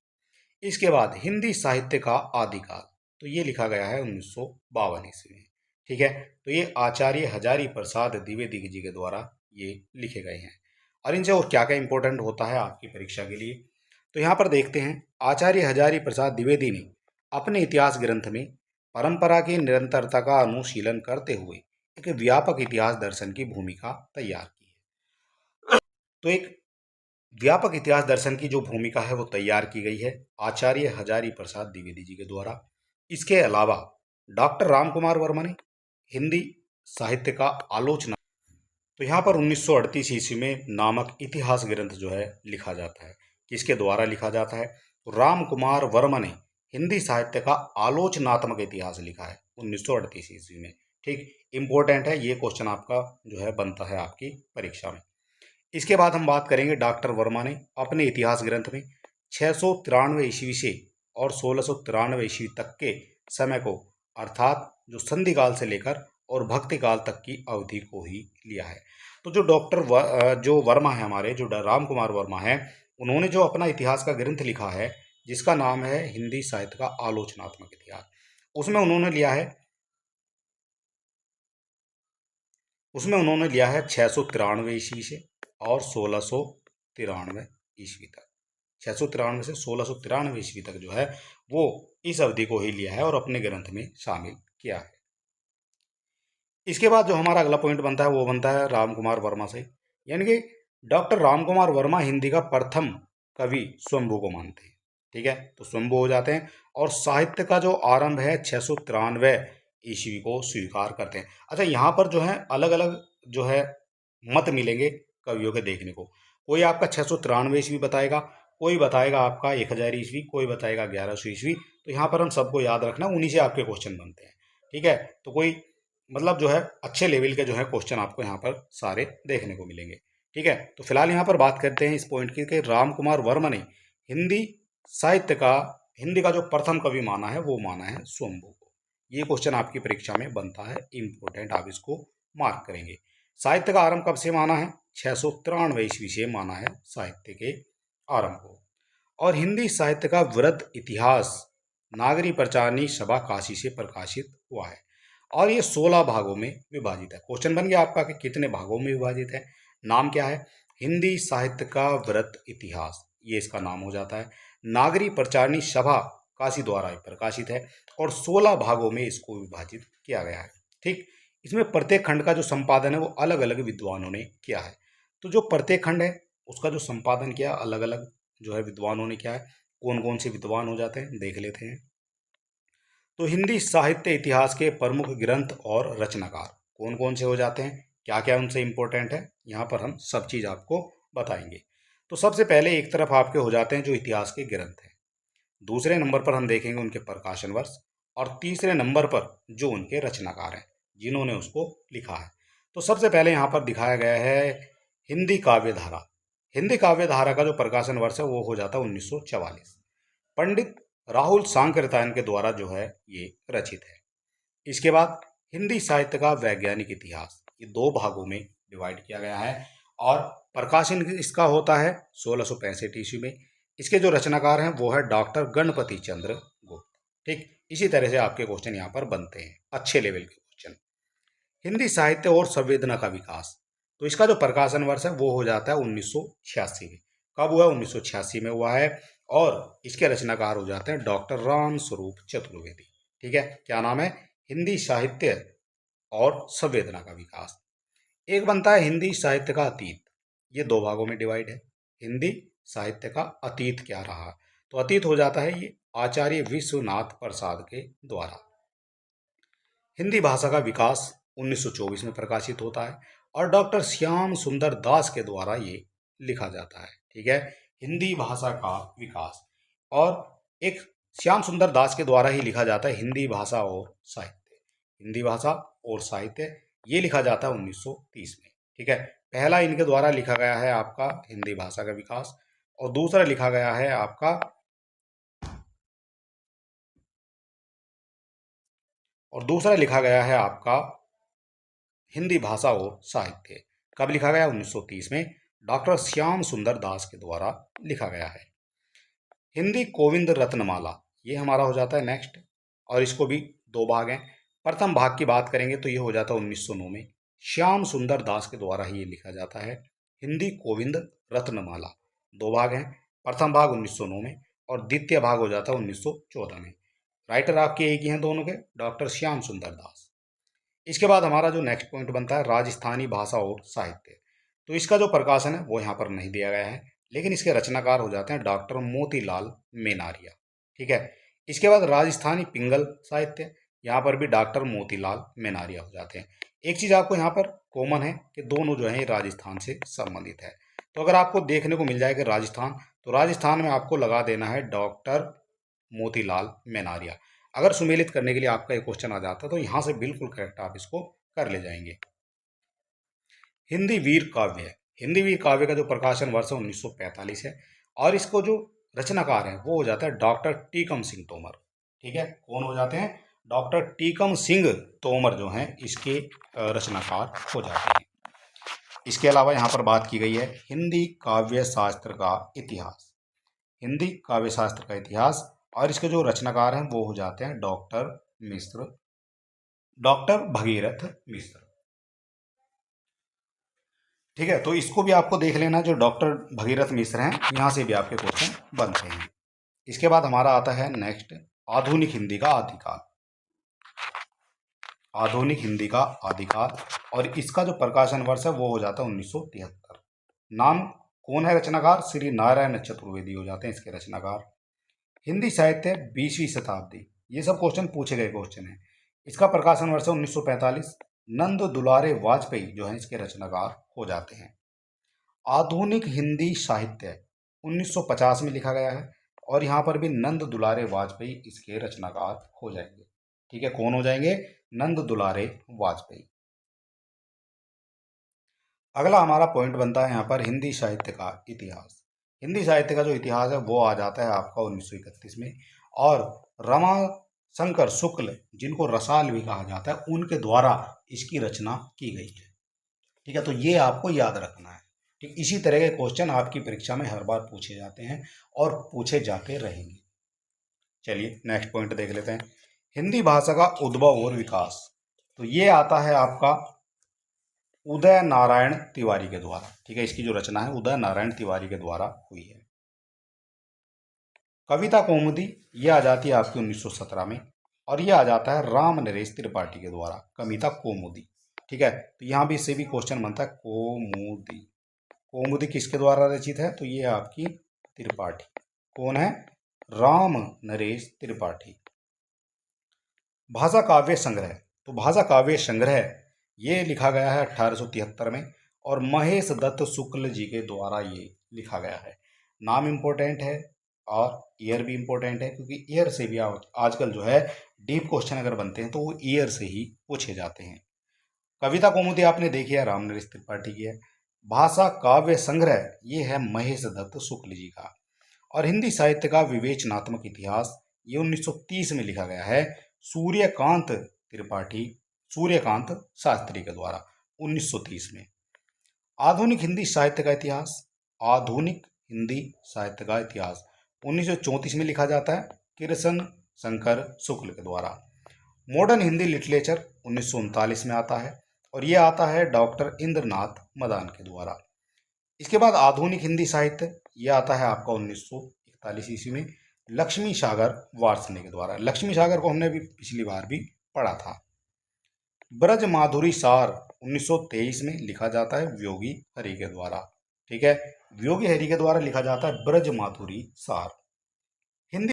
Speaker 1: इसके बाद हिंदी साहित्य का आदिकाल, तो ये लिखा गया है 1952 ईस्वी में। ठीक है, तो ये आचार्य हजारी प्रसाद द्विवेदी जी के द्वारा ये लिखे गए हैं। और इनसे और क्या क्या इंपॉर्टेंट होता है आपकी परीक्षा के लिए, तो यहाँ पर देखते हैं। आचार्य हजारी प्रसाद द्विवेदी ने अपने इतिहास ग्रंथ में परंपरा की निरंतरता का अनुशीलन करते हुए एक व्यापक इतिहास दर्शन की भूमिका तैयार की है। तो एक व्यापक इतिहास दर्शन की जो भूमिका है वो तैयार की गई है आचार्य हजारी प्रसाद द्विवेदी जी के द्वारा। इसके अलावा डॉक्टर राम कुमार वर्मा ने हिंदी साहित्य का आलोचना, तो यहाँ पर 1938 ईस्वी में नामक इतिहास ग्रंथ जो है लिखा जाता है। किसके द्वारा लिखा जाता है? तो राम कुमार वर्मा ने हिंदी साहित्य का आलोचनात्मक इतिहास लिखा है 1938 ईस्वी में। ठीक, इंपॉर्टेंट है ये क्वेश्चन, आपका जो है बनता है आपकी परीक्षा में। इसके बाद हम बात करेंगे, डॉक्टर वर्मा ने अपने इतिहास ग्रंथ में 693 ईस्वी से और 1693 ईस्वी तक के समय को, अर्थात जो संधि काल से लेकर और भक्ति काल तक की अवधि को ही लिया है। तो जो जो वर्मा है हमारे, जो राम कुमार वर्मा है, उन्होंने जो अपना इतिहास का ग्रंथ लिखा है जिसका नाम है हिंदी साहित्य का आलोचनात्मक इतिहास, उसमें उन्होंने लिया है 693 ईस्वी से और 1693 ईस्वी तक। 693 से 1693 ईस्वी तक जो है वो इस अवधि को ही लिया है और अपने ग्रंथ में शामिल किया है। इसके बाद जो हमारा अगला पॉइंट बनता है वो बनता है राम कुमार वर्मा से, यानी कि डॉक्टर राम कुमार वर्मा हिंदी का प्रथम कवि स्वयंभू को मानते हैं। ठीक है, तो स्वयंभू हो जाते हैं और साहित्य का जो आरंभ है 693 ईस्वी को स्वीकार करते हैं। अच्छा, यहाँ पर जो है अलग अलग जो है मत मिलेंगे कवियों के देखने को। कोई आपका 693 ईस्वी बताएगा, कोई बताएगा आपका 1000 ईस्वी, कोई बताएगा 1100 ईस्वी। तो यहाँ पर हम सबको याद रखना, उन्हीं से आपके क्वेश्चन बनते हैं। ठीक है, तो कोई मतलब जो है अच्छे लेवल के जो है क्वेश्चन आपको यहाँ पर सारे देखने को मिलेंगे। ठीक है, तो फिलहाल यहाँ पर बात करते हैं इस पॉइंट की कि राम कुमार वर्मा ने हिंदी साहित्य का, हिंदी का जो प्रथम कवि माना है वो माना है स्वयंभू को। ये क्वेश्चन आपकी परीक्षा में बनता है, इंपॉर्टेंट, आप इसको मार्क करेंगे। साहित्य का आरंभ कब से माना है? 693 ईस्वी से माना है साहित्य के आरंभ को। और हिंदी साहित्य का वृहद इतिहास नागरी प्रचारणी सभा काशी से प्रकाशित हुआ है और ये 16 भागों में विभाजित है। क्वेश्चन बन गया आपका कि कितने भागों में विभाजित है। नाम क्या है? हिंदी साहित्य का वृहद इतिहास, ये इसका नाम हो जाता है। नागरी प्रचारणी सभा काशी द्वारा प्रकाशित है और 16 भागों में इसको विभाजित किया गया है। ठीक, इसमें प्रत्येक खंड का जो संपादन है वो अलग अलग विद्वानों ने किया है। तो जो प्रत्येक खंड है उसका जो संपादन किया अलग अलग जो है विद्वानों ने किया है। कौन कौन से विद्वान हो जाते हैं देख लेते हैं। तो हिंदी साहित्य इतिहास के प्रमुख ग्रंथ और रचनाकार कौन कौन से हो जाते हैं, क्या क्या उनसे इंपॉर्टेंट है, यहाँ पर हम सब चीज़ आपको बताएंगे। तो सबसे पहले एक तरफ आपके हो जाते हैं जो इतिहास के ग्रंथ हैं, दूसरे नंबर पर हम देखेंगे उनके प्रकाशन वर्ष, और तीसरे नंबर पर जो उनके रचनाकार हैं जिन्होंने उसको लिखा है। तो सबसे पहले यहाँ पर दिखाया गया है हिंदी काव्य धारा। हिंदी काव्य धारा का जो प्रकाशन वर्ष है वो हो जाता है 1944। पंडित राहुल सांकृत्यायन के द्वारा जो है ये रचित है। इसके बाद हिंदी साहित्य का वैज्ञानिक इतिहास, ये 2 भागों में डिवाइड किया गया है और प्रकाशन इसका होता है 1665 ईस्वी में। इसके जो रचनाकार हैं वो है डॉक्टर गणपति चंद्र गुप्त। ठीक, इसी तरह से आपके क्वेश्चन यहाँ पर बनते हैं, अच्छे लेवल के क्वेश्चन। हिंदी साहित्य और संवेदना का विकास, तो इसका जो प्रकाशन वर्ष है वो हो जाता है 1986 में। कब हुआ? 1986 में हुआ है और इसके रचनाकार हो जाते हैं डॉक्टर राम स्वरूप चतुर्वेदी। ठीक है, क्या नाम है? हिंदी साहित्य और संवेदना का विकास। एक बनता है हिंदी साहित्य का अतीत, ये 2 भागों में डिवाइड है। हिंदी साहित्य का अतीत क्या रहा? तो अतीत हो जाता है ये आचार्य विश्वनाथ प्रसाद के द्वारा। हिंदी भाषा का विकास 1924 में प्रकाशित होता है और डॉक्टर श्याम सुंदर दास के द्वारा ये लिखा जाता है। ठीक है, हिंदी भाषा का विकास, और एक श्याम सुंदर दास के द्वारा ही लिखा जाता है हिंदी भाषा और साहित्य। हिंदी भाषा और साहित्य ये लिखा जाता है 1930 में। ठीक है, पहला इनके द्वारा लिखा गया है आपका हिंदी भाषा का विकास और दूसरा लिखा गया है आपका हिंदी भाषा और साहित्य। कब लिखा गया? 1930 में डॉक्टर श्याम सुंदर दास के द्वारा लिखा गया है। हिंदी गोविंद रत्नमाला, ये हमारा हो जाता है नेक्स्ट, और इसको भी 2 भाग हैं। प्रथम भाग की बात करेंगे तो ये हो जाता है 1909 में, श्याम सुंदर दास के द्वारा ही ये लिखा जाता है हिंदी गोविंद रत्नमाला। 2 भाग हैं, प्रथम भाग 1909 में और द्वितीय भाग हो जाता है 1914 में। राइटर आपके एक ही हैं दोनों के, डॉक्टर श्याम सुंदर दास। इसके बाद हमारा जो नेक्स्ट पॉइंट बनता है राजस्थानी भाषा और साहित्य, तो इसका जो प्रकाशन है वो यहाँ पर नहीं दिया गया है, लेकिन इसके रचनाकार हो जाते हैं डॉक्टर मोतीलाल मेनारिया। ठीक है, इसके बाद राजस्थानी पिंगल साहित्य, यहाँ पर भी डॉक्टर मोतीलाल मेनारिया हो जाते हैं। एक चीज़ आपको यहाँ पर कॉमन है कि दोनों जो है राजस्थान से संबंधित है। तो अगर आपको देखने को मिल जाए कि राजस्थान, तो राजस्थान में आपको लगा देना है डॉक्टर मोतीलाल मेनारिया। अगर सुमेलित करने के लिए आपका एक क्वेश्चन आ जाता तो यहाँ से बिल्कुल करेक्ट आप इसको कर ले जाएंगे। हिंदी वीर काव्य, हिंदी वीर काव्य का जो प्रकाशन वर्ष है 1945 है और इसको जो रचनाकार है वो हो जाता है डॉक्टर टीकम सिंह तोमर। ठीक है, कौन हो जाते हैं? डॉक्टर टीकम सिंह तोमर जो हैं इसके रचनाकार हो जाते हैं। इसके अलावा यहाँ पर बात की गई है हिंदी काव्य शास्त्र का इतिहास। हिंदी काव्य शास्त्र का इतिहास और इसके जो रचनाकार हैं वो हो जाते हैं डॉक्टर भगीरथ मिश्र। ठीक है, तो इसको भी आपको देख लेना, जो डॉक्टर भगीरथ मिश्र हैं यहाँ से भी आपके क्वेश्चन बनते हैं। इसके बाद हमारा आता है नेक्स्ट आधुनिक हिंदी का आदिकाल। आधुनिक हिंदी का आदिकाल। और इसका जो प्रकाशन वर्ष है वो हो जाता है 1973। नाम कौन है रचनाकार? श्री नारायण चतुर्वेदी हो जाते हैं इसके रचनाकार। हिंदी साहित्य 20वीं शताब्दी, ये सब क्वेश्चन पूछे गए क्वेश्चन है। इसका प्रकाशन वर्ष है 1945। नंद दुलारे वाजपेयी जो है इसके रचनाकार हो जाते हैं। आधुनिक हिंदी साहित्य 1950 में लिखा गया है और यहाँ पर भी नंद दुलारे वाजपेयी इसके रचनाकार हो जाएंगे। ठीक है, कौन हो जाएंगे? नंद दुलारे वाजपेयी। अगला हमारा पॉइंट बनता है यहाँ पर हिंदी साहित्य का इतिहास। हिंदी साहित्य का जो इतिहास है वो आ जाता है आपका 1931 में। और रमा शंकर शुक्ल, जिनको रसाल भी कहा जाता है, उनके द्वारा इसकी रचना की गई है। ठीक है, तो ये आपको याद रखना है। ठीक, इसी तरह के क्वेश्चन आपकी परीक्षा में हर बार पूछे जाते हैं और पूछे जाते रहेंगे। चलिए नेक्स्ट पॉइंट देख लेते हैं, हिंदी भाषा का उद्भव और विकास। तो ये आता है आपका उदय नारायण तिवारी के द्वारा। ठीक है, इसकी जो रचना है उदय नारायण तिवारी के द्वारा हुई है। कविता कौमुदी ये आ जाती है आपकी 1917 में। और ये आ जाता है राम नरेश त्रिपाठी के द्वारा, कविता कौमुदी। ठीक है, तो यहाँ भी इससे भी क्वेश्चन बनता है, कौमुदी। कौमुदी किसके द्वारा रचित है? तो ये आपकी त्रिपाठी। कौन है? राम नरेश त्रिपाठी। भाषा काव्य संग्रह, तो भाषा काव्य संग्रह ये लिखा गया है 1873 में और महेश दत्त शुक्ल जी के द्वारा ये लिखा गया है। नाम इम्पोर्टेंट है और ईयर भी इम्पोर्टेंट है, क्योंकि ईयर से भी आजकल जो है डीप क्वेश्चन अगर बनते हैं तो वो ईयर से ही पूछे जाते हैं। कविता कौमुदी आपने देखी है, राम नरेश त्रिपाठी की है। भाषा काव्य संग्रह ये है महेश दत्त शुक्ल जी का। और हिंदी साहित्य का विवेचनात्मक इतिहास ये 1930 में लिखा गया है सूर्यकांत त्रिपाठी, सूर्यकांत शास्त्री के द्वारा 1930 में। आधुनिक हिंदी साहित्य का इतिहास, आधुनिक हिंदी साहित्य का इतिहास 1934 में लिखा जाता है कृष्ण शंकर शुक्ल के द्वारा। मॉडर्न हिंदी लिटरेचर 1939 में आता है और ये आता है डॉक्टर इंद्रनाथ मदान के द्वारा। इसके बाद आधुनिक हिंदी साहित्य ये आता है आपका 1941 ईस्वी में लक्ष्मी सागर वार्ष्णेय के द्वारा। लक्ष्मी सागर को हमने भी पिछली बार भी पढ़ा था। ब्रज माधुरी सार 1923 में लिखा जाता है व्योगी हरि के द्वारा। ठीक है, व्योगी हरि के द्वारा लिखा जाता है ब्रज माधुरी सार। हिंदी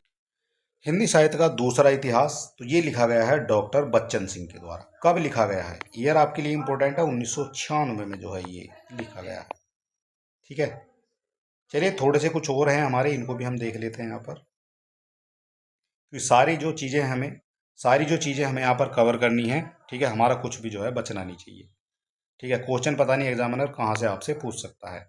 Speaker 1: हिंदी साहित्य का दूसरा इतिहास तो ये लिखा गया है डॉक्टर बच्चन सिंह के द्वारा। कब लिखा गया है? ईयर आपके लिए इंपॉर्टेंट है, 1996 में जो है ये लिखा गया है। ठीक है, चलिए थोड़े से कुछ और हैं हमारे, इनको भी हम देख लेते हैं यहाँ पर। कि सारी जो चीज़ें हमें यहाँ पर कवर करनी है। ठीक है, हमारा कुछ भी जो है बचना नहीं चाहिए। ठीक है, क्वेश्चन पता नहीं एग्जामिनर कहाँ से आपसे पूछ सकता है।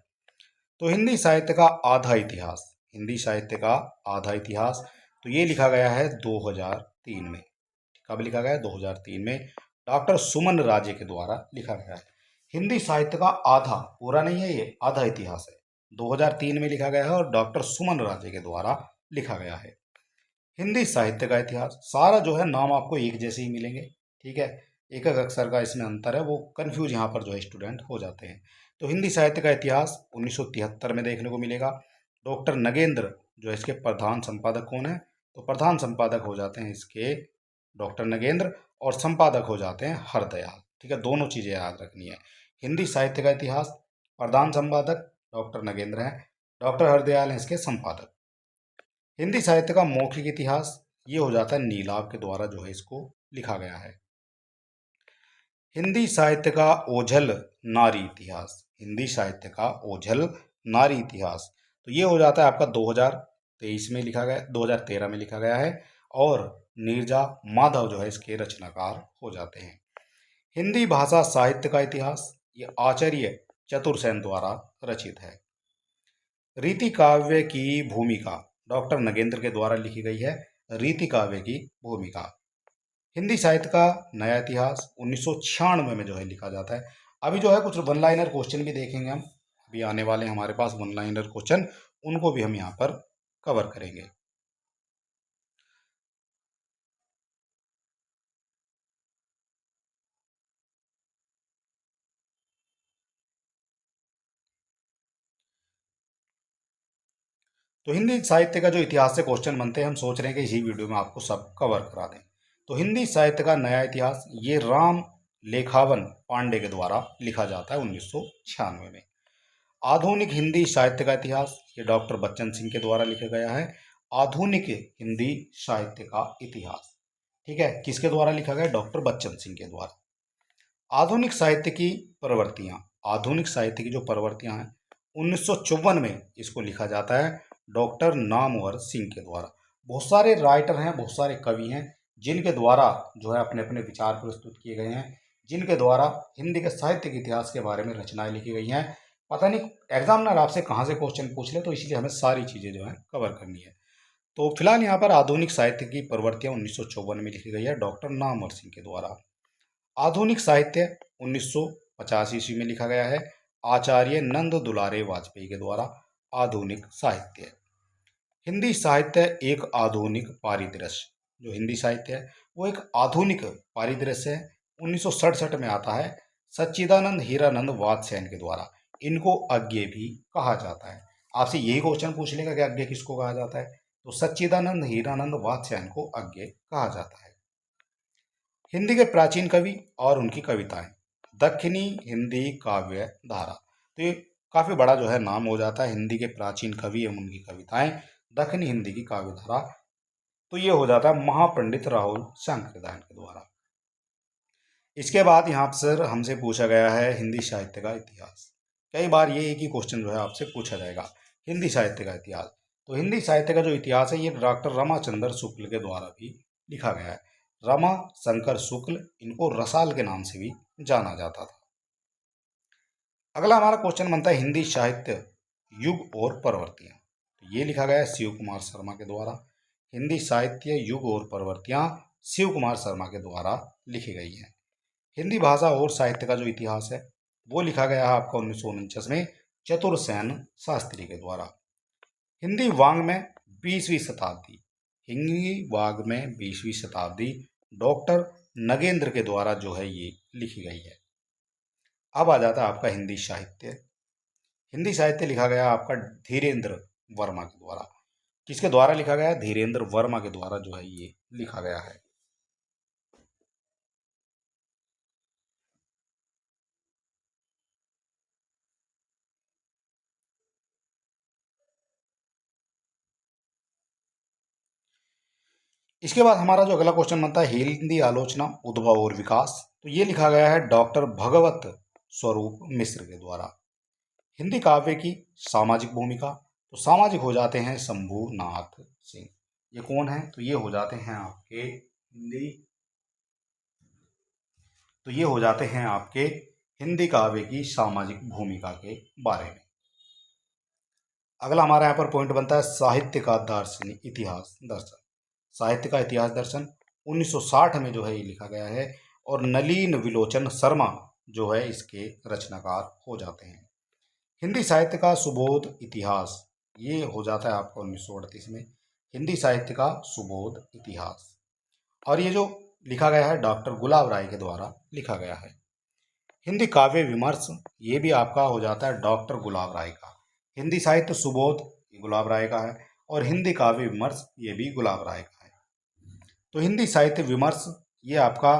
Speaker 1: तो हिंदी साहित्य का आधा इतिहास, हिंदी साहित्य का आधा इतिहास तो ये लिखा गया है 2003 में। कब लिखा गया है? 2003 में डॉक्टर सुमन राजे के द्वारा लिखा गया है। हिंदी साहित्य का आधा, पूरा नहीं है, ये आधा इतिहास है। 2003 में लिखा गया है और डॉक्टर सुमन राजे के द्वारा लिखा गया है। हिंदी साहित्य का इतिहास, सारा जो है नाम आपको एक जैसे ही मिलेंगे। ठीक है, एक एक अक्षर का इसमें अंतर है, वो कंफ्यूज यहाँ पर जो है स्टूडेंट हो जाते हैं। तो हिंदी साहित्य का इतिहास 1973 में देखने को मिलेगा। डॉक्टर नगेंद्र जो है इसके प्रधान संपादक कौन है? तो प्रधान संपादक हो जाते हैं इसके डॉक्टर नगेंद्र और संपादक हो जाते हैं हरदयाल। ठीक है, दोनों चीज़ें याद रखनी है। हिंदी साहित्य का इतिहास, प्रधान संपादक डॉक्टर नगेंद्र हैं, डॉक्टर हरदयाल हैं इसके संपादक। हिंदी साहित्य का मौखिक इतिहास ये हो जाता है नीलाभ के द्वारा जो है इसको लिखा गया है। हिंदी साहित्य का ओझल नारी इतिहास, हिंदी साहित्य का ओझल नारी इतिहास तो ये हो जाता है आपका 2023 में लिखा गया, 2013 में लिखा गया है और नीरजा माधव जो है इसके रचनाकार हो जाते हैं। हिंदी भाषा साहित्य का इतिहास ये आचार्य चतुरसेन द्वारा रचित है। रीति काव्य की भूमिका डॉक्टर नगेंद्र के द्वारा लिखी गई है, रीति काव्य की भूमिका। हिंदी साहित्य का नया इतिहास 1996 में जो है लिखा जाता है। अभी जो है कुछ वन लाइनर क्वेश्चन भी देखेंगे हम, अभी आने वाले हमारे पास वन लाइनर क्वेश्चन, उनको भी हम यहाँ पर कवर करेंगे। तो हिंदी साहित्य का जो इतिहास से क्वेश्चन बनते हैं, हम सोच रहे हैं कि इसी वीडियो में आपको सब कवर करा दें। तो हिंदी साहित्य का नया इतिहास ये राम लेखावन पांडे के द्वारा लिखा जाता है 1996 में। आधुनिक हिंदी साहित्य का इतिहास ये डॉक्टर बच्चन सिंह के द्वारा लिखा गया है। आधुनिक हिंदी साहित्य का इतिहास, ठीक है, किसके द्वारा लिखा गया? डॉक्टर बच्चन सिंह के द्वारा। आधुनिक साहित्य की प्रवृत्तियां, आधुनिक साहित्य की जो प्रवृत्तियां हैं 1954 में इसको लिखा जाता है डॉक्टर नामवर सिंह के द्वारा। बहुत सारे राइटर हैं, बहुत सारे कवि हैं जिनके द्वारा जो है अपने अपने विचार प्रस्तुत किए गए हैं, जिनके द्वारा हिंदी के साहित्य के इतिहास के बारे में रचनाएं लिखी गई हैं। पता नहीं एग्जामिनर आपसे कहाँ से क्वेश्चन पूछ ले, तो इसलिए हमें सारी चीज़ें जो है कवर करनी है। तो फिलहाल यहाँ पर आधुनिक साहित्य की प्रवृत्तियां 1954 में लिखी गई है डॉक्टर नामवर सिंह के द्वारा। आधुनिक साहित्य 1950 ईस्वी में लिखा गया है आचार्य नंद दुलारे वाजपेयी के द्वारा। आधुनिक साहित्य, हिंदी साहित्य एक आधुनिक परिदृश्य, जो हिंदी साहित्य है वो एक आधुनिक परिदृश्य है। 1967 में आता है सच्चिदानंद हीरानंद वात्स्यायन के द्वारा। इनको अज्ञेय भी कहा जाता है। आपसे यही क्वेश्चन पूछ लेगा कि अज्ञेय किसको कहा जाता है, तो सच्चिदानंद हीरानंद वात्स्यायन को अज्ञेय कहा जाता है। हिंदी के प्राचीन कवि और उनकी कविताएं, दक्षिणी हिंदी काव्य धारा। तो ये काफी बड़ा जो है नाम हो जाता है, हिंदी के प्राचीन कवि एवं उनकी कविताएं, दक्षिणी हिंदी की काव्य धारा। तो ये हो जाता है महापंडित राहुल शंकरदयाल के द्वारा। इसके बाद यहाँ पर हमसे पूछा गया है हिंदी साहित्य का इतिहास। कई बार ये एक ही क्वेश्चन जो है आपसे पूछा जाएगा, हिंदी साहित्य का इतिहास। तो हिंदी साहित्य का जो इतिहास है ये डॉक्टर रमाचंद्र शुक्ल के द्वारा भी लिखा गया है। रमा शंकर शुक्ल, इनको रसाल के नाम से भी जाना जाता था। अगला हमारा क्वेश्चन बनता है हिंदी साहित्य युग और प्रवृत्तियां। तो ये लिखा गया है शिव कुमार शर्मा के द्वारा। हिंदी साहित्य युग और प्रवृत्तियां शिव कुमार शर्मा के द्वारा लिखी गई हैं। हिंदी भाषा और साहित्य का जो इतिहास है वो लिखा गया है आपका 1949 में चतुरसेन शास्त्री के द्वारा। हिंदी वांग में 20वीं शताब्दी, हिंदी वांग में 20वीं शताब्दी डॉक्टर नगेंद्र के द्वारा जो है ये लिखी गई है। अब आ जाता है आपका हिंदी साहित्य। हिंदी साहित्य लिखा गया आपका धीरेन्द्र वर्मा के द्वारा। किसके द्वारा लिखा गया? धीरेन्द्र वर्मा के द्वारा जो है ये लिखा गया है। इसके बाद हमारा जो अगला क्वेश्चन बनता है हिंदी आलोचना उद्भव और विकास। तो ये लिखा गया है डॉक्टर भगवत स्वरूप मिश्र के द्वारा। हिंदी काव्य की सामाजिक भूमिका, तो सामाजिक हो जाते हैं शंभूनाथ सिंह। ये कौन है? तो ये हो जाते हैं आपके हिंदी, तो ये हो जाते हैं आपके हिंदी काव्य की सामाजिक भूमिका के बारे में। अगला हमारा यहाँ पर पॉइंट बनता है साहित्य का दार्शनिक इतिहास दर्शन। साहित्य का इतिहास दर्शन 1960 में जो है ये लिखा गया है और नलीन विलोचन शर्मा जो है इसके रचनाकार हो जाते हैं। हिंदी साहित्य का सुबोध इतिहास, ये हो जाता है आपको 1938 में हिंदी साहित्य का सुबोध इतिहास, और ये जो लिखा गया है डॉक्टर गुलाब राय के द्वारा लिखा गया है। हिंदी काव्य विमर्श, ये भी आपका हो जाता है डॉक्टर गुलाब राय का। हिंदी साहित्य सुबोध ये गुलाब राय का है और हिंदी काव्य विमर्श ये भी गुलाब राय का है। तो हिंदी साहित्य विमर्श ये आपका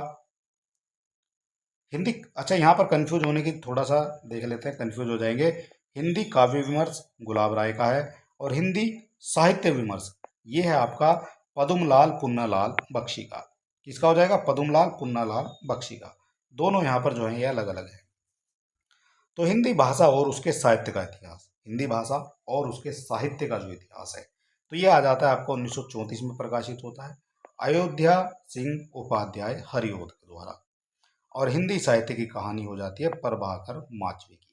Speaker 1: हिंदी, अच्छा यहाँ पर कंफ्यूज होने की थोड़ा सा देख लेते हैं, कंफ्यूज हो जाएंगे। हिंदी काव्य विमर्श गुलाब राय का है और हिंदी साहित्य विमर्श ये है आपका पद्मलाल पुन्नालाल बख्शी का। किसका हो जाएगा? पद्मलाल पुन्नालाल बख्शी का। दोनों यहाँ पर जो है ये अलग अलग है। तो हिंदी भाषा और उसके साहित्य का इतिहास, हिंदी भाषा और उसके साहित्य का जो इतिहास है तो ये आ जाता है आपको 1934 में प्रकाशित होता है अयोध्या सिंह उपाध्याय हरिओद के द्वारा। और हिंदी साहित्य की कहानी हो जाती है प्रभाकर माचवे की।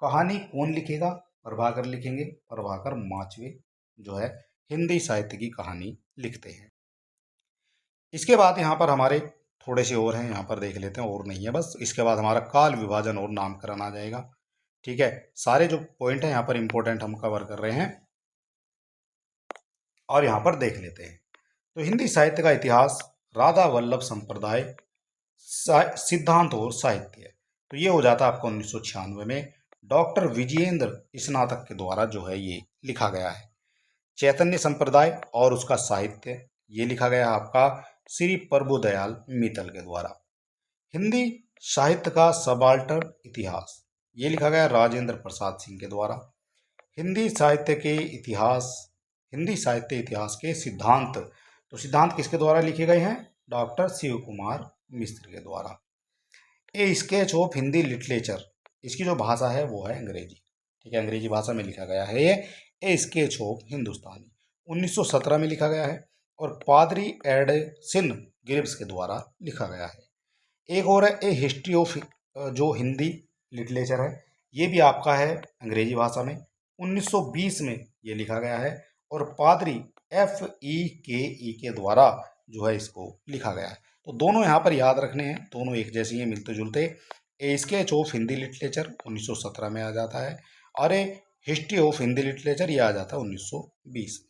Speaker 1: कहानी कौन लिखेगा? प्रभाकर लिखेंगे। प्रभाकर माचवे जो है हिंदी साहित्य की कहानी लिखते हैं। इसके बाद यहाँ पर हमारे थोड़े से और हैं, यहाँ पर देख लेते हैं, और नहीं है बस। इसके बाद हमारा काल विभाजन और नामकरण आ जाएगा। ठीक है, सारे जो पॉइंट हैं यहाँ पर इंपॉर्टेंट हम कवर कर रहे हैं और यहाँ पर देख लेते हैं। तो हिंदी साहित्य का इतिहास, राधा वल्लभ संप्रदाय, सिद्धांत और साहित्य, तो ये हो जाता है आपको 1996 में डॉक्टर विजयेंद्र स्नातक के द्वारा जो है ये लिखा गया है। चैतन्य संप्रदाय और उसका साहित्य ये लिखा गया है आपका श्री प्रभुदयाल मित्तल के द्वारा। हिंदी साहित्य का सबाल्टर्न इतिहास, ये लिखा गया राजेंद्र प्रसाद सिंह के द्वारा। हिंदी साहित्य के इतिहास, हिंदी साहित्य इतिहास के सिद्धांत, तो सिद्धांत किसके द्वारा लिखे गए हैं? डॉक्टर शिव कुमार मिश्र के द्वारा। ए स्केच ऑफ हिंदी लिटरेचर, इसकी जो भाषा है वो है अंग्रेजी, ठीक है, अंग्रेजी भाषा में लिखा गया है ये। ए स्केच ऑफ हिंदुस्तानी 1917 में लिखा गया है और पादरी एडसिन गिब्स के द्वारा लिखा गया है। एक और है ए हिस्ट्री ऑफ जो हिंदी लिटरेचर है, ये भी आपका है अंग्रेजी भाषा में, 1920 में ये लिखा गया है और पादरी FEKE के द्वारा जो है इसको लिखा गया है। तो दोनों यहाँ पर याद रखने हैं, दोनों एक जैसे ही मिलते जुलते। ए स्केच ऑफ हिंदी लिटरेचर 1917 में आ जाता है और ए हिस्ट्री ऑफ हिंदी लिटरेचर ये आ जाता है 1920 में।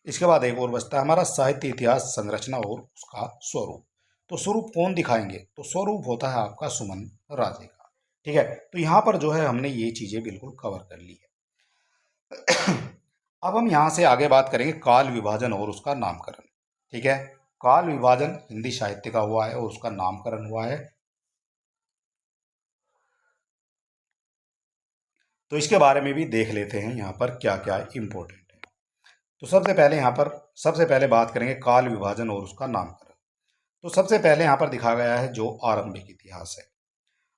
Speaker 1: इसके बाद एक और बचता है हमारा साहित्य इतिहास संरचना और उसका स्वरूप। तो स्वरूप कौन दिखाएंगे? तो स्वरूप होता है आपका सुमन राजे का, ठीक है। तो यहाँ पर जो है हमने ये चीजें बिल्कुल कवर कर ली है। अब हम यहाँ से आगे बात करेंगे काल विभाजन और उसका नामकरण, ठीक है। काल विभाजन हिंदी साहित्य का हुआ है और उसका नामकरण हुआ है, तो इसके बारे में भी देख लेते हैं यहाँ पर क्या क्या इंपॉर्टेंट है। तो सबसे पहले बात करेंगे काल विभाजन और उसका नामकरण। तो सबसे पहले यहाँ पर दिखा गया है जो आरंभिक इतिहास है।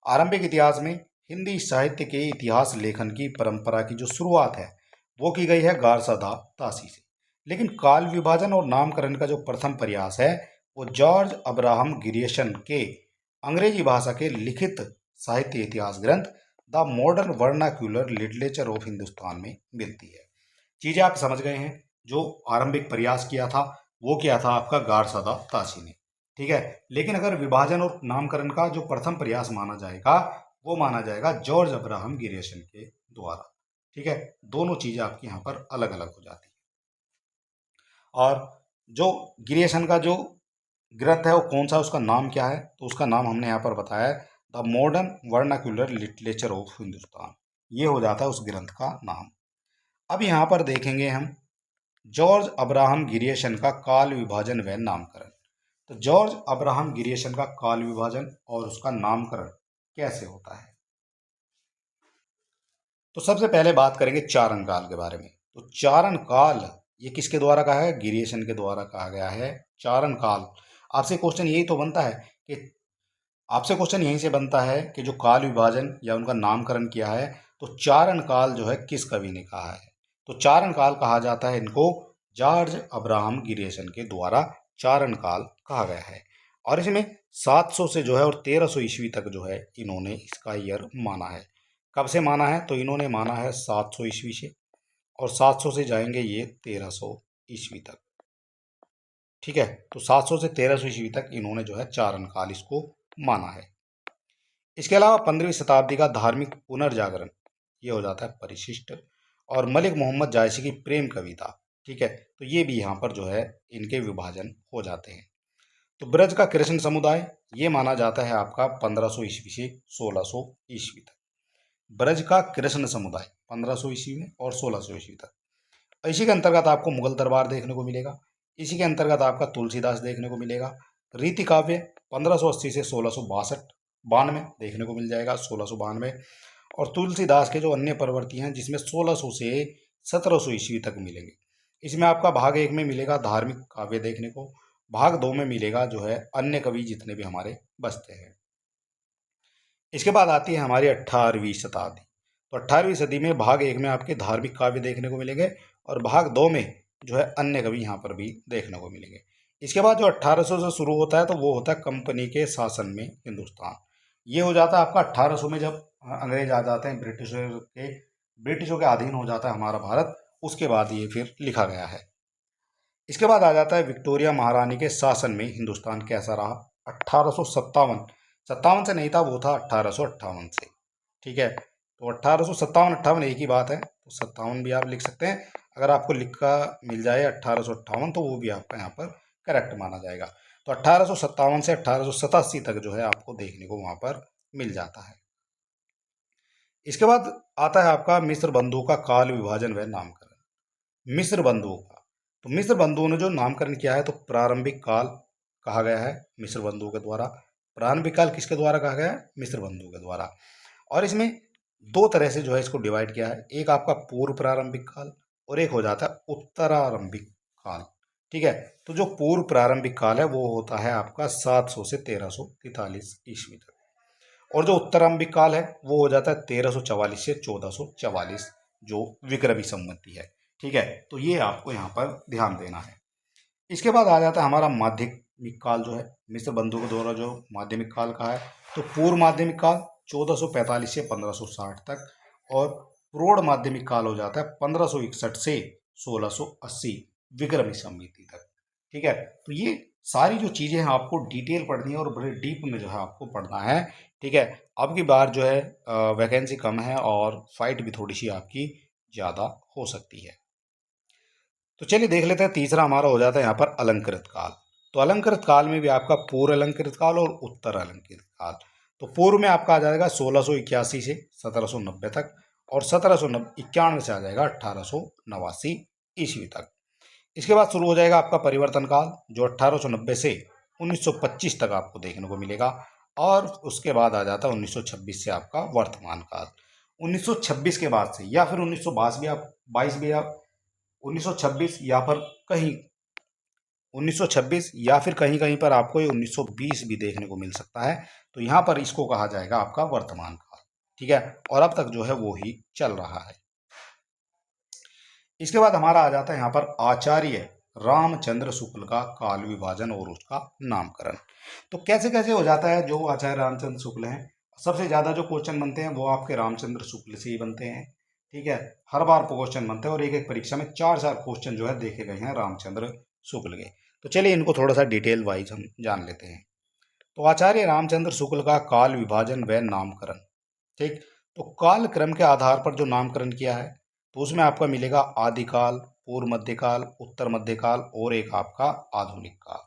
Speaker 1: आरंभिक इतिहास में हिंदी साहित्य के इतिहास लेखन की परंपरा की जो शुरुआत है वो की गई है गारसादा तासी से, लेकिन काल विभाजन और नामकरण का जो प्रथम प्रयास है वो जॉर्ज अब्राहम गिरियसन के अंग्रेजी भाषा के लिखित साहित्य इतिहास ग्रंथ the modern vernacular literature of Hindustan में मिलती है। चीजें आप समझ गए हैं। जो आरंभिक प्रयास किया था वो किया था आपका गारसादा तासी ने, ठीक है। लेकिन अगर विभाजन और नामकरण का जो प्रथम प्रयास माना जाएगा वो माना जाएगा जॉर्ज अब्राहम गिरियसन के द्वारा, ठीक है। दोनों चीजें आपकी यहाँ पर अलग अलग हो जाती है। और जो गिरियसन का जो ग्रंथ है वो कौन सा, उसका नाम क्या है? तो उसका नाम हमने यहाँ पर बताया है the modern vernacular literature of Hindustan, ये हो जाता है उस ग्रंथ का नाम। अब यहाँ पर देखेंगे हम जॉर्ज अब्राहम गिरियसन का काल विभाजन व नामकरण। तो जॉर्ज अब्राहम गिरियसन का काल विभाजन और उसका नामकरण कैसे होता है? तो सबसे पहले बात करेंगे चारण काल के बारे में। तो चारण काल ये किसके द्वारा कहा है? गिरियसन के द्वारा कहा गया है चारण काल। आपसे क्वेश्चन यही तो बनता है कि आपसे क्वेश्चन यहीं से बनता है कि जो काल विभाजन या उनका नामकरण किया है तो चारण काल जो है किस कवि ने कहा है? तो चारण काल कहा जाता है इनको जॉर्ज अब्राहम गिरियसन के द्वारा चारण काल कहा गया है। और इसमें 700 से जो है और 1300 ईस्वी तक जो है इन्होंने इसका ईयर माना है। कब से माना है? तो इन्होंने माना है 700 ईस्वी से, और 700 से जाएंगे ये 1300 ईस्वी तक, ठीक है। तो 700 से 1300 ईस्वी तक इन्होंने जो है चारण काल इसको माना है। इसके अलावा 15वीं शताब्दी का धार्मिक पुनर्जागरण ये हो जाता है परिशिष्ट, और मलिक मोहम्मद जायसी की प्रेम कविता, ठीक है। तो ये भी यहाँ पर जो है इनके विभाजन हो जाते हैं। तो ब्रज का कृष्ण समुदाय ये माना जाता है आपका 1500 ईस्वी से 1600 ईस्वी तक। ब्रज का कृष्ण समुदाय 1500 ईस्वी में और 1600 ईस्वी तक। इसी के अंतर्गत आपको मुगल दरबार देखने को मिलेगा, इसी के अंतर्गत आपका तुलसीदास देखने को मिलेगा। रीति काव्य 1580 से 1692 देखने को मिल जाएगा, 1692। और तुलसीदास के जो अन्य प्रवृत्ति हैं जिसमें 1600 से 1700 ईस्वी तक मिलेंगे। इसमें आपका भाग 1 में मिलेगा धार्मिक काव्य देखने को, भाग 2 में मिलेगा जो है अन्य कवि जितने भी हमारे बचते हैं। इसके बाद आती है हमारी 18वीं शताब्दी। तो 18वीं सदी में भाग 1 में आपके धार्मिक काव्य देखने को मिलेंगे और भाग 2 में जो है अन्य कवि यहाँ पर भी देखने को मिलेंगे। इसके बाद जो 1800 से शुरू होता है तो वो होता है कंपनी के शासन में हिंदुस्तान। ये हो जाता है आपका 1800 में, जब अंग्रेज आ जाते हैं, ब्रिटिशों के अधीन हो जाता है हमारा भारत। उसके बाद ये फिर लिखा गया है। इसके बाद आ जाता है विक्टोरिया महारानी के शासन में हिंदुस्तान कैसा रहा। 1857 से नहीं था, वो था 1858 से, ठीक है। तो 1857-58 एक ही बात है, तो 57 भी आप लिख सकते हैं। अगर आपको लिखा मिल जाए 1858 तो वो भी आपका यहाँ पर करेक्ट माना जाएगा। तो 1857 से 1887 तक जो है आपको देखने को वहाँ पर मिल जाता है। इसके बाद आता है आपका मिस्र बंधुओं का काल विभाजन व नामकरण। मिस्र बंधुओं का, तो मिस्र बंधुओं ने जो नामकरण किया है तो प्रारंभिक काल कहा गया है मिस्र बंधुओं के द्वारा। प्रारंभिक काल किसके द्वारा कहा गया है? मिस्र बंधुओं के द्वारा। और इसमें दो तरह से जो है इसको डिवाइड किया है, एक आपका पूर्व प्रारंभिक काल और एक हो जाता है उत्तरारंभिक काल। ठीक है, तो जो पूर्व प्रारंभिक काल है वो होता है आपका 700 से 1343 ईस्वी तक, और जो उत्तरारंभिक काल है वो हो जाता है 1344 से 1444 जो विक्रमी संवती है। ठीक है, तो ये आपको यहाँ पर ध्यान देना है। इसके बाद आ जाता है हमारा माध्यमिक काल जो है मिस्र बंधु के द्वारा जो माध्यमिक काल का है। तो पूर्व माध्यमिक काल 1445 से 1560 तक, और प्रौढ़ माध्यमिक काल हो जाता है 1561 से 1680 विक्रमी संवती तक। ठीक है, तो ये सारी जो चीज़ें हैं आपको डिटेल पढ़नी है और बड़े डीप में जो है आपको पढ़ना है। ठीक है, अब की बार जो है वैकेंसी कम है और फाइट भी थोड़ी सी आपकी ज़्यादा हो सकती है। तो चलिए देख लेते हैं, तीसरा हमारा हो जाता है यहाँ पर अलंकृत काल। तो अलंकृत काल में भी आपका पूर्व अलंकृत काल और उत्तर अलंकृत काल। तो पूर्व में आपका आ जाएगा 1681 से 1790 तक, और 1791 से आ जाएगा 1889 ईस्वी तक। इसके बाद शुरू हो जाएगा आपका परिवर्तन काल जो 1890 से 1925 तक आपको देखने को मिलेगा, और उसके बाद आ जाता है 1926 से आपका वर्तमान काल। 1926 के बाद से या फिर 1922 भी आप 1926 या फिर कहीं 1926 या फिर कहीं कहीं पर आपको ये 1920 भी देखने को मिल सकता है। तो यहाँ पर इसको कहा जाएगा आपका वर्तमान काल। ठीक है, और अब तक जो है वो ही चल रहा है। इसके बाद हमारा आ जाता है यहाँ पर आचार्य रामचंद्र शुक्ल का काल विभाजन और उसका नामकरण। तो कैसे कैसे हो जाता है जो आचार्य रामचंद्र शुक्ल हैं, सबसे ज़्यादा जो क्वेश्चन बनते हैं वो आपके रामचंद्र शुक्ल से ही बनते हैं। ठीक है, हर बार क्वेश्चन बनते हैं और एक एक परीक्षा में 4 क्वेश्चन जो है देखे गए हैं रामचंद्र शुक्ल के। तो चलिए इनको थोड़ा सा डिटेल वाइज हम जान लेते हैं। तो आचार्य रामचंद्र शुक्ल का काल विभाजन व नामकरण। ठीक, तो काल क्रम के आधार पर जो नामकरण किया है तो उसमें आपका मिलेगा आदिकाल, पूर्व मध्यकाल, उत्तर मध्यकाल और एक आपका आधुनिक काल।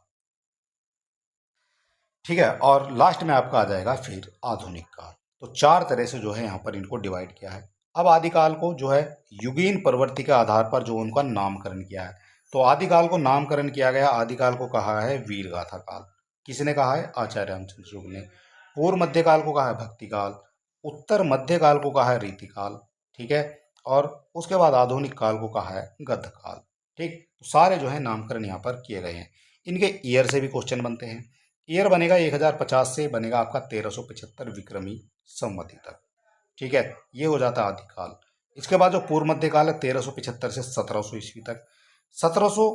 Speaker 1: ठीक है, और लास्ट में आपका आ जाएगा फिर आधुनिक काल। तो 4 तरह से जो है यहाँ पर इनको डिवाइड किया है। अब आदिकाल को जो है युगीन प्रवृत्ति के आधार पर जो उनका नामकरण किया है, तो आदिकाल को नामकरण किया गया, आदिकाल को कहा है वीरगाथा काल। किसने कहा है? आचार्य रामचंद्र शुक्ल ने। पूर्व मध्यकाल को कहा है भक्तिकाल, उत्तर मध्यकाल को कहा है रीतिकाल। ठीक है, और उसके बाद आधुनिक काल को कहा है गद्धकाल। ठीक, तो सारे जो है नामकरण यहाँ पर किए गए हैं। इनके ईयर से भी क्वेश्चन बनते हैं। ईयर बनेगा 1050 से बनेगा आपका 1375 विक्रमी संवती तक। ठीक है, ये हो जाता है आदिकाल। इसके बाद जो पूर्व मध्यकाल है 1375 से 1700 ईस्वी तक। 1700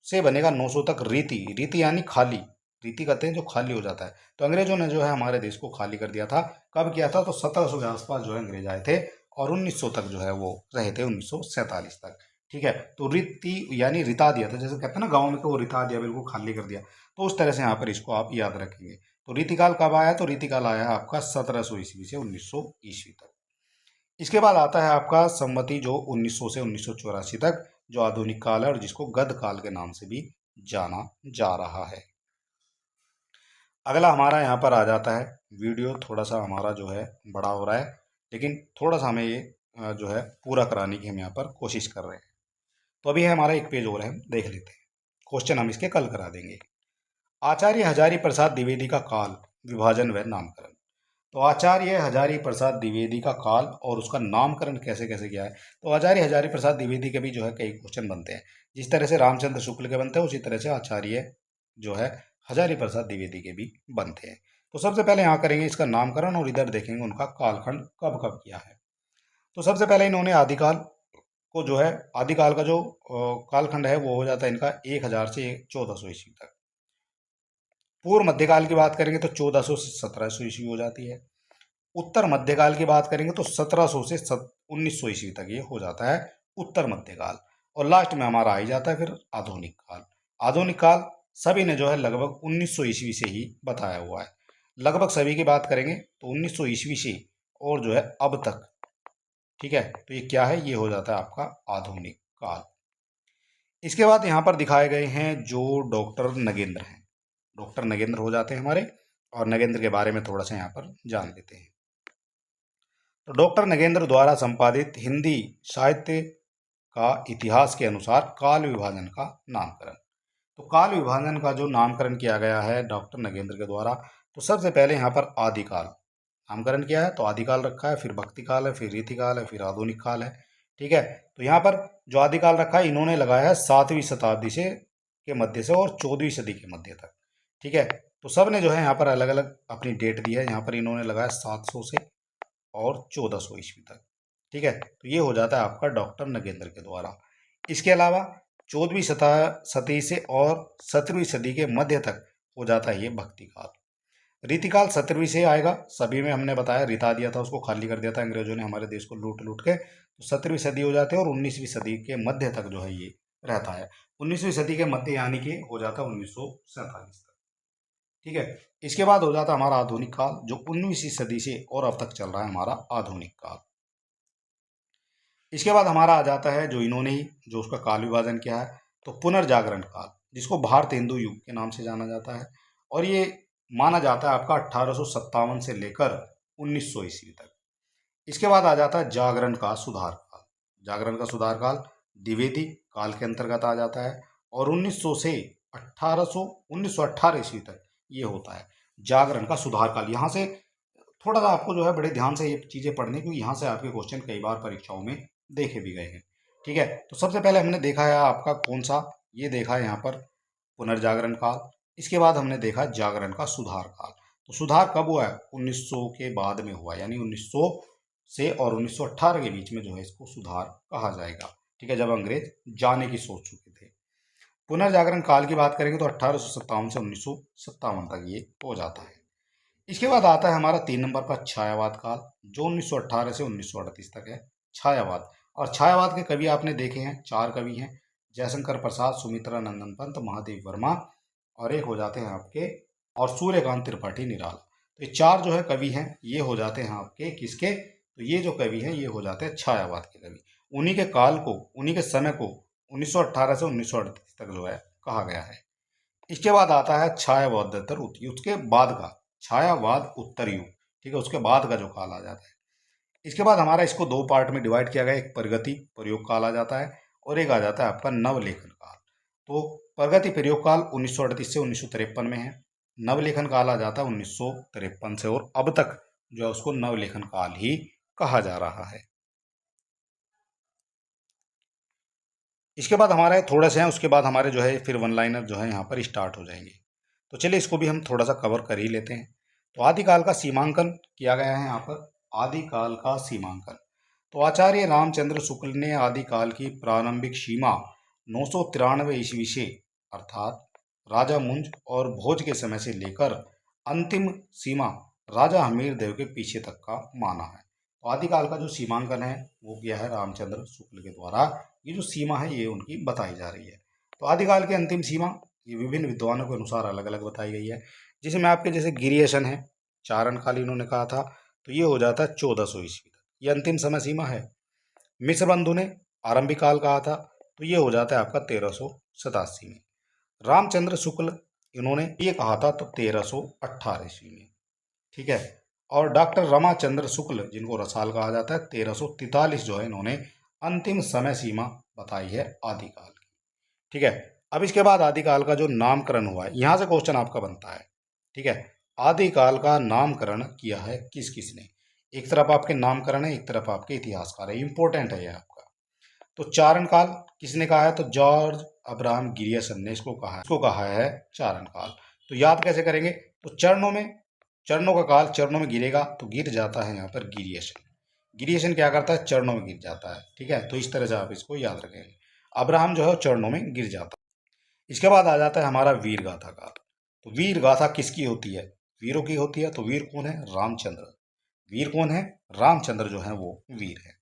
Speaker 1: से बनेगा 900 तक रीति। रीति यानी खाली, रीति कहते हैं जो खाली हो जाता है। तो अंग्रेजों ने जो है हमारे देश को खाली कर दिया था। कब किया था? तो 1700 के आसपास जो है अंग्रेज आए थे और 1900 तक जो है वो रहे थे, 1947 तक। ठीक है, तो रीति यानी रिता दिया था, जैसे कहते हैं ना गाँव में, को रिता दिया, बिल्कुल खाली कर दिया। तो उस तरह से यहाँ पर इसको आप याद रखेंगे। तो रीतिकाल कब आया? तो रीतिकाल आया है आपका 1700 ईस्वी से 1900 ईस्वी तक। इसके बाद आता है आपका संवती जो 1900 से 1984 तक, जो आधुनिक काल है और जिसको गद्ध काल के नाम से भी जाना जा रहा है। अगला हमारा यहाँ पर आ जाता है, वीडियो थोड़ा सा हमारा जो है बड़ा हो रहा है, लेकिन थोड़ा सा हमें ये जो है पूरा कराने की हम यहाँ पर कोशिश कर रहे हैं। तो अभी है हमारा एक पेज और है, देख लेते हैं। क्वेश्चन हम इसके कल करा देंगे। आचार्य हजारी प्रसाद द्विवेदी का काल विभाजन व नामकरण। तो आचार्य हजारी प्रसाद द्विवेदी का काल और उसका नामकरण कैसे कैसे किया है। तो आचार्य हजारी प्रसाद द्विवेदी के भी जो है कई क्वेश्चन बनते हैं। जिस तरह से रामचंद्र शुक्ल के बनते हैं उसी तरह से आचार्य जो है हजारी प्रसाद द्विवेदी के भी बनते हैं। तो सबसे पहले यहाँ करेंगे इसका नामकरण और इधर देखेंगे उनका कालखंड कब कब किया है। तो सबसे पहले इन्होंने आदिकाल को जो है, आदिकाल का जो कालखंड है वो हो जाता है इनका 1000 से 1400 ईस्वी तक। पूर्व मध्यकाल की बात करेंगे तो 1400 से 1700 ईस्वी हो जाती है। उत्तर मध्यकाल की बात करेंगे तो 1700 से 1900 ईस्वी तक ये हो जाता है उत्तर मध्यकाल। और लास्ट में हमारा आ ही जाता है फिर आधुनिक काल। आधुनिक काल सभी ने जो है लगभग 1900 ईस्वी से ही बताया हुआ है। लगभग सभी की बात करेंगे तो 1900 ईस्वी से और जो है अब तक। ठीक है, तो ये क्या है? ये हो जाता है आपका आधुनिक काल। इसके बाद यहाँ पर दिखाए गए हैं जो डॉक्टर नगेंद्र हैं। डॉक्टर नगेंद्र हो जाते हैं हमारे, और नगेंद्र के बारे में थोड़ा सा यहाँ पर जान लेते हैं। तो डॉक्टर नगेंद्र द्वारा संपादित हिंदी साहित्य का इतिहास के अनुसार काल विभाजन का नामकरण। तो काल विभाजन का जो नामकरण किया गया है डॉक्टर नगेंद्र के द्वारा, तो सबसे पहले यहाँ पर आदिकाल नामकरण किया है। तो आदिकाल रखा है, फिर भक्ति काल है, फिर रीतिकाल है, फिर आधुनिक काल है। ठीक है, तो यहाँ पर जो आदिकाल रखा है इन्होंने लगाया है 7वीं शताब्दी से के मध्य से और 14वीं सदी के मध्य तक। ठीक है, तो सब ने जो है यहाँ पर अलग अलग अपनी डेट दी है। यहाँ पर इन्होंने लगाया 700 से और 1400 ईस्वी तक। ठीक है, तो ये हो जाता है आपका डॉक्टर नगेंद्र के द्वारा। इसके अलावा 14वीं सदी से और 17वीं सदी के मध्य तक हो जाता है ये भक्ति काल। रीतिकाल 17वीं से आएगा, सभी में हमने बताया रिता दिया था, उसको खाली कर दिया था अंग्रेजों ने हमारे देश को लूट लूट के। तो 17वीं सदी हो जाती है और 19वीं सदी के मध्य तक जो है ये रहता है। 19वीं सदी के मध्य यानी कि हो जाता है 1947 तक। ठीक है, इसके बाद हो जाता है हमारा आधुनिक काल, जो 19वीं सदी से और अब तक चल रहा है हमारा आधुनिक काल। इसके बाद हमारा आ जाता है जो इन्होंने ही जो उसका काल विभाजन किया है, तो पुनर्जागरण काल, जिसको भारत हिंदू युग के नाम से जाना जाता है। और ये माना जाता है आपका 1857 से लेकर 1900 ईस्वी तक। इसके बाद आ जाता है जागरण का सुधार काल। जागरण का सुधार काल द्विवेदी काल के अंतर्गत आ जाता है और 1900 से 1918 ईस्वी तक ये होता है जागरण का सुधार काल। यहाँ से थोड़ा सा आपको जो है बड़े ध्यान से ये चीज़ें पढ़नी, क्योंकि यहाँ से आपके क्वेश्चन कई बार परीक्षाओं में देखे भी गए हैं। ठीक है, तो सबसे पहले हमने देखा है आपका कौन सा, ये देखा है यहाँ पर पुनर्जागरण काल। इसके बाद हमने देखा जागरण का सुधार काल। तो सुधार कब हुआ है? 1900 के बाद में हुआ, यानी 1900 से और 1918 के बीच में जो है इसको सुधार कहा जाएगा। ठीक है, जब अंग्रेज जाने की सोच चुके थे। पुनर्जागरण काल की बात करेंगे तो 1857 से 1957 तक ये हो जाता है। इसके बाद आता है हमारा 3 नंबर पर छायावाद काल, जो 1918 से 1938 तक है। छायावाद, और छायावाद के कवि आपने देखे हैं, 4 कवि हैं, जयशंकर प्रसाद, सुमित्रा नंदन पंत, महादेव वर्मा, और एक हो जाते हैं आपके और सूर्यकांत त्रिपाठी निराला। तो ये 4 जो है कवि हैं, ये हो जाते हैं आपके किसके? तो ये जो कवि हैं ये हो जाते हैं छायावाद के कवि। उन्हीं के काल को, उन्हीं के समय को 1918 से 1938 तक जो है कहा गया है। इसके बाद आता है छायावादोत्तर युग, उसके बाद का छायावाद उत्तर युग। ठीक है, उसके बाद का जो काल आ जाता है। इसके बाद हमारा इसको 2 पार्ट में डिवाइड किया गया, एक प्रगति प्रयोग काल आ जाता है और एक आ जाता है आपका नवलेखन काल। तो प्रगति प्रयोग काल 1938 से 1953 में है। नवलेखन काल आ जाता है 1953 से और अब तक जो है उसको नवलेखन काल ही कहा जा रहा है। इसके बाद हमारे थोड़े से हैं, उसके बाद हमारे जो है फिर वन लाइनर जो है यहाँ पर स्टार्ट हो जाएंगे। तो चलिए इसको भी हम थोड़ा सा कवर कर ही लेते हैं। तो आदिकाल का सीमांकन किया गया है यहाँ पर, आदिकाल का सीमांकन। तो आचार्य रामचंद्र शुक्ल ने आदिकाल की प्रारंभिक सीमा 993 ईस्वी से अर्थात राजा मुंज और भोज के समय से लेकर अंतिम सीमा राजा हमीर देव के पीछे तक का माना है। तो आदिकाल का जो सीमांकन है वो किया है रामचंद्र शुक्ल के द्वारा। ये जो सीमा है ये उनकी बताई जा रही है। तो आदिकाल की अंतिम सीमा ये विभिन्न विद्वानों के अनुसार अलग अलग बताई गई है, जिसमें आपके जैसे गिरियशन है, चारण काल इन्होंने कहा था, तो ये हो जाता है 1400 ईस्वी तक, ये अंतिम समय सीमा है। मिश्र बंधु ने आरंभिक काल कहा था, तो ये हो जाता है आपका 1387 में। रामचंद्र शुक्ल इन्होंने ये कहा था तो 1318 ईस्वी में। ठीक है, और डॉक्टर रमाचंद्र शुक्ल जिनको रसाल कहा जाता है 1343 जो है इन्होंने अंतिम समय सीमा बताई है आदिकाल की। ठीक है, अब इसके बाद आदिकाल का जो नामकरण हुआ है, यहाँ से क्वेश्चन आपका बनता है। ठीक है, आदिकाल का नामकरण किया है किस किसने? एक तरफ आपके नामकरण है, एक तरफ आपके इतिहासकार है, इंपॉर्टेंट है ये आपका। तो चारण काल किसने कहा है? तो जॉर्ज अब्राहम गिरियसन ने इसको कहा है चारण काल। तो याद कैसे करेंगे? तो चरणों का काल, चरणों में गिरेगा तो गिर जाता है यहाँ पर गिरियसन। गिरियसन क्या करता है? चरणों में गिर जाता है। ठीक है, तो इस तरह से आप इसको याद रखेंगे। अब्राहम जो है चरणों में गिर जाता है। इसके बाद आ जाता है हमारा वीर गाथा काल। तो वीर गाथा किसकी होती है? वीरों की होती है। तो वीर कौन है? रामचंद्र। वीर कौन है? रामचंद्र जो है वो वीर है।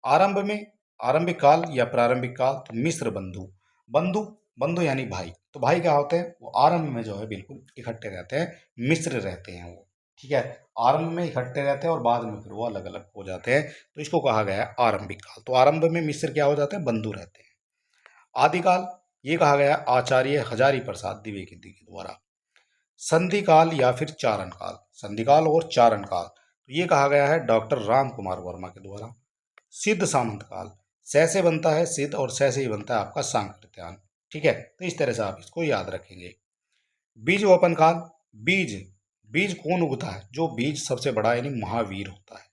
Speaker 1: आरंभ में आरंभिक काल या प्रारंभिक काल, तो मिश्र बंधु, बंधु बंधु यानी भाई। तो भाई क्या होते हैं? वो आरंभ में जो है बिल्कुल इकट्ठे रहते हैं, मिश्र रहते हैं वो। ठीक है, आरंभ में इकट्ठे रहते हैं और बाद में फिर वो अलग अलग हो जाते हैं, तो इसको कहा गया है आरंभिक काल। तो आरंभ में मिश्र क्या हो जाते हैं? बंधु रहते हैं। आदिकाल ये कहा गया आचार्य हजारी प्रसाद द्विवेदी के द्वारा। संधि काल या फिर चारण काल, संधि काल और चारण काल, तो ये कहा गया है डॉक्टर राम कुमार वर्मा के द्वारा। सिद्ध सामंत काल, स से बनता है सिद्ध और स से ही बनता है आपका सांकृत्यान। ठीक है, तो इस तरह से आप इसको याद रखेंगे। बीज वपन काल, बीज बीज कौन उगता है? जो बीज सबसे बड़ा यानी महावीर होता है।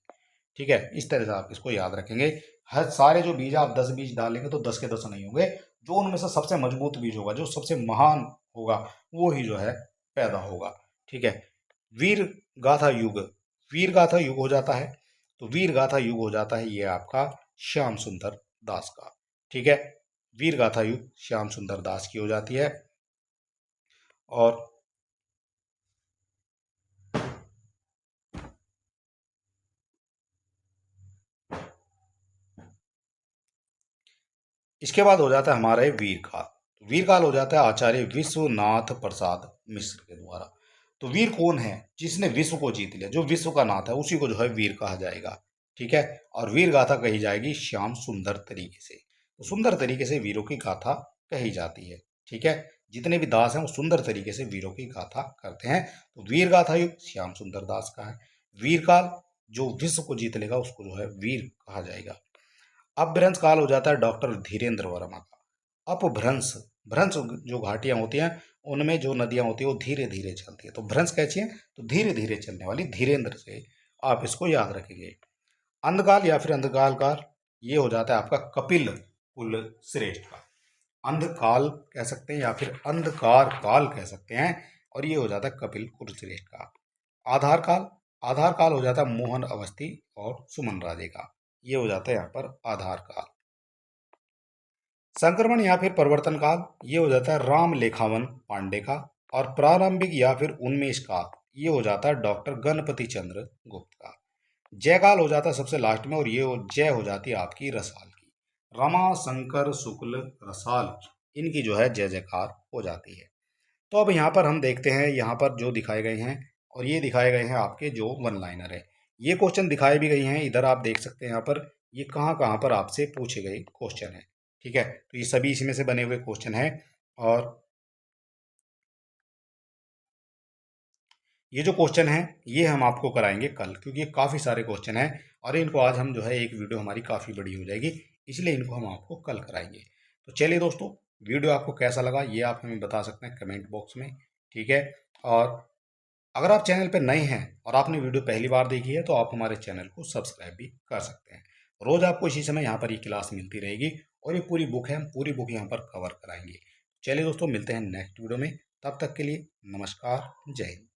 Speaker 1: ठीक है, इस तरह से आप इसको याद रखेंगे। हर सारे जो बीज आप 10 बीज डालेंगे तो 10 के 10 नहीं होंगे, जो उनमें से सबसे मजबूत बीज होगा, जो सबसे महान होगा, वो ही जो है पैदा होगा। ठीक है, वीर गाथा युग, वीर गाथा युग हो जाता है, तो वीर गाथा युग हो जाता है ये आपका श्याम सुंदर दास का। ठीक है, वीर गाथा युग श्याम सुंदर दास की हो जाती है। और इसके बाद हो जाता है हमारा वीरकाल। वीरकाल हो जाता है आचार्य विश्वनाथ प्रसाद मिश्र के द्वारा। तो वीर कौन है? जिसने विश्व को जीत लिया, जो विश्व का नाथ है उसी को जो है वीर कहा जाएगा। ठीक है, और वीर गाथा कही जाएगी श्याम सुंदर तरीके से। तो सुंदर तरीके से वीरों की गाथा कही जाती है। ठीक है, जितने भी दास हैं वो सुंदर तरीके से वीरों की गाथा करते हैं। तो वीर गाथा युग श्याम सुंदर दास का है। वीरकाल जो विश्व को जीत लेगा उसको जो है वीर कहा जाएगा। अपभ्रंश काल हो जाता है डॉक्टर धीरेन्द्र वर्मा का। अपभ्रंश, भ्रंश जो घाटियां होती हैं उनमें जो नदियां होती है वो धीरे धीरे चलती है, तो भ्रंश कैसी है? तो धीरे धीरे चलने वाली, धीरेन्द्र से आप इसको याद रखेंगे। अंधकाल या फिर अंधकाल काल, ये हो जाता है आपका कपिल कुल श्रेष्ठ का। अंधकाल कह सकते हैं या फिर अंधकार काल कह सकते हैं, और ये हो जाता है कपिल कुल श्रेष्ठ का। आधार काल, आधार काल हो जाता है मोहन अवस्थी और सुमन राजे का। ये हो जाता है यहाँ पर आधार काल। संक्रमण या फिर परिवर्तन काल, ये हो जाता है राम लेखावन पांडे का। और प्रारंभिक या फिर उन्मेष काल, ये हो जाता है डॉक्टर गणपति चंद्र गुप्त का। जय काल हो जाता है सबसे लास्ट में, और ये जय हो जाती है आपकी रसाल की। रमा शंकर शुक्ल रसाल, इनकी जो है जय जयकार हो जाती है। तो अब यहाँ पर हम देखते हैं, यहाँ पर जो दिखाए गए हैं, और ये दिखाए गए हैं आपके जो वन लाइनर है। ये क्वेश्चन दिखाए भी गए हैं, इधर आप देख सकते हैं यहाँ पर ये कहाँ कहाँ पर आपसे पूछे गए क्वेश्चन है। ठीक है, तो ये सभी इसमें से बने हुए क्वेश्चन हैं। और ये जो क्वेश्चन है ये हम आपको कराएंगे कल, क्योंकि ये काफ़ी सारे क्वेश्चन हैं और इनको आज हम जो है एक वीडियो हमारी काफ़ी बड़ी हो जाएगी, इसलिए इनको हम आपको कल कराएंगे। तो चलिए दोस्तों, वीडियो आपको कैसा लगा ये आप हमें बता सकते हैं कमेंट बॉक्स में। ठीक है, और अगर आप चैनल पर नए हैं और आपने वीडियो पहली बार देखी है तो आप हमारे चैनल को सब्सक्राइब भी कर सकते हैं। रोज़ आपको इसी समय यहाँ पर ये क्लास मिलती रहेगी, और ये पूरी बुक है, हम पूरी बुक यहाँ पर कवर कराएंगे। चलिए दोस्तों, मिलते हैं नेक्स्ट वीडियो में, तब तक के लिए नमस्कार, जय हिंद।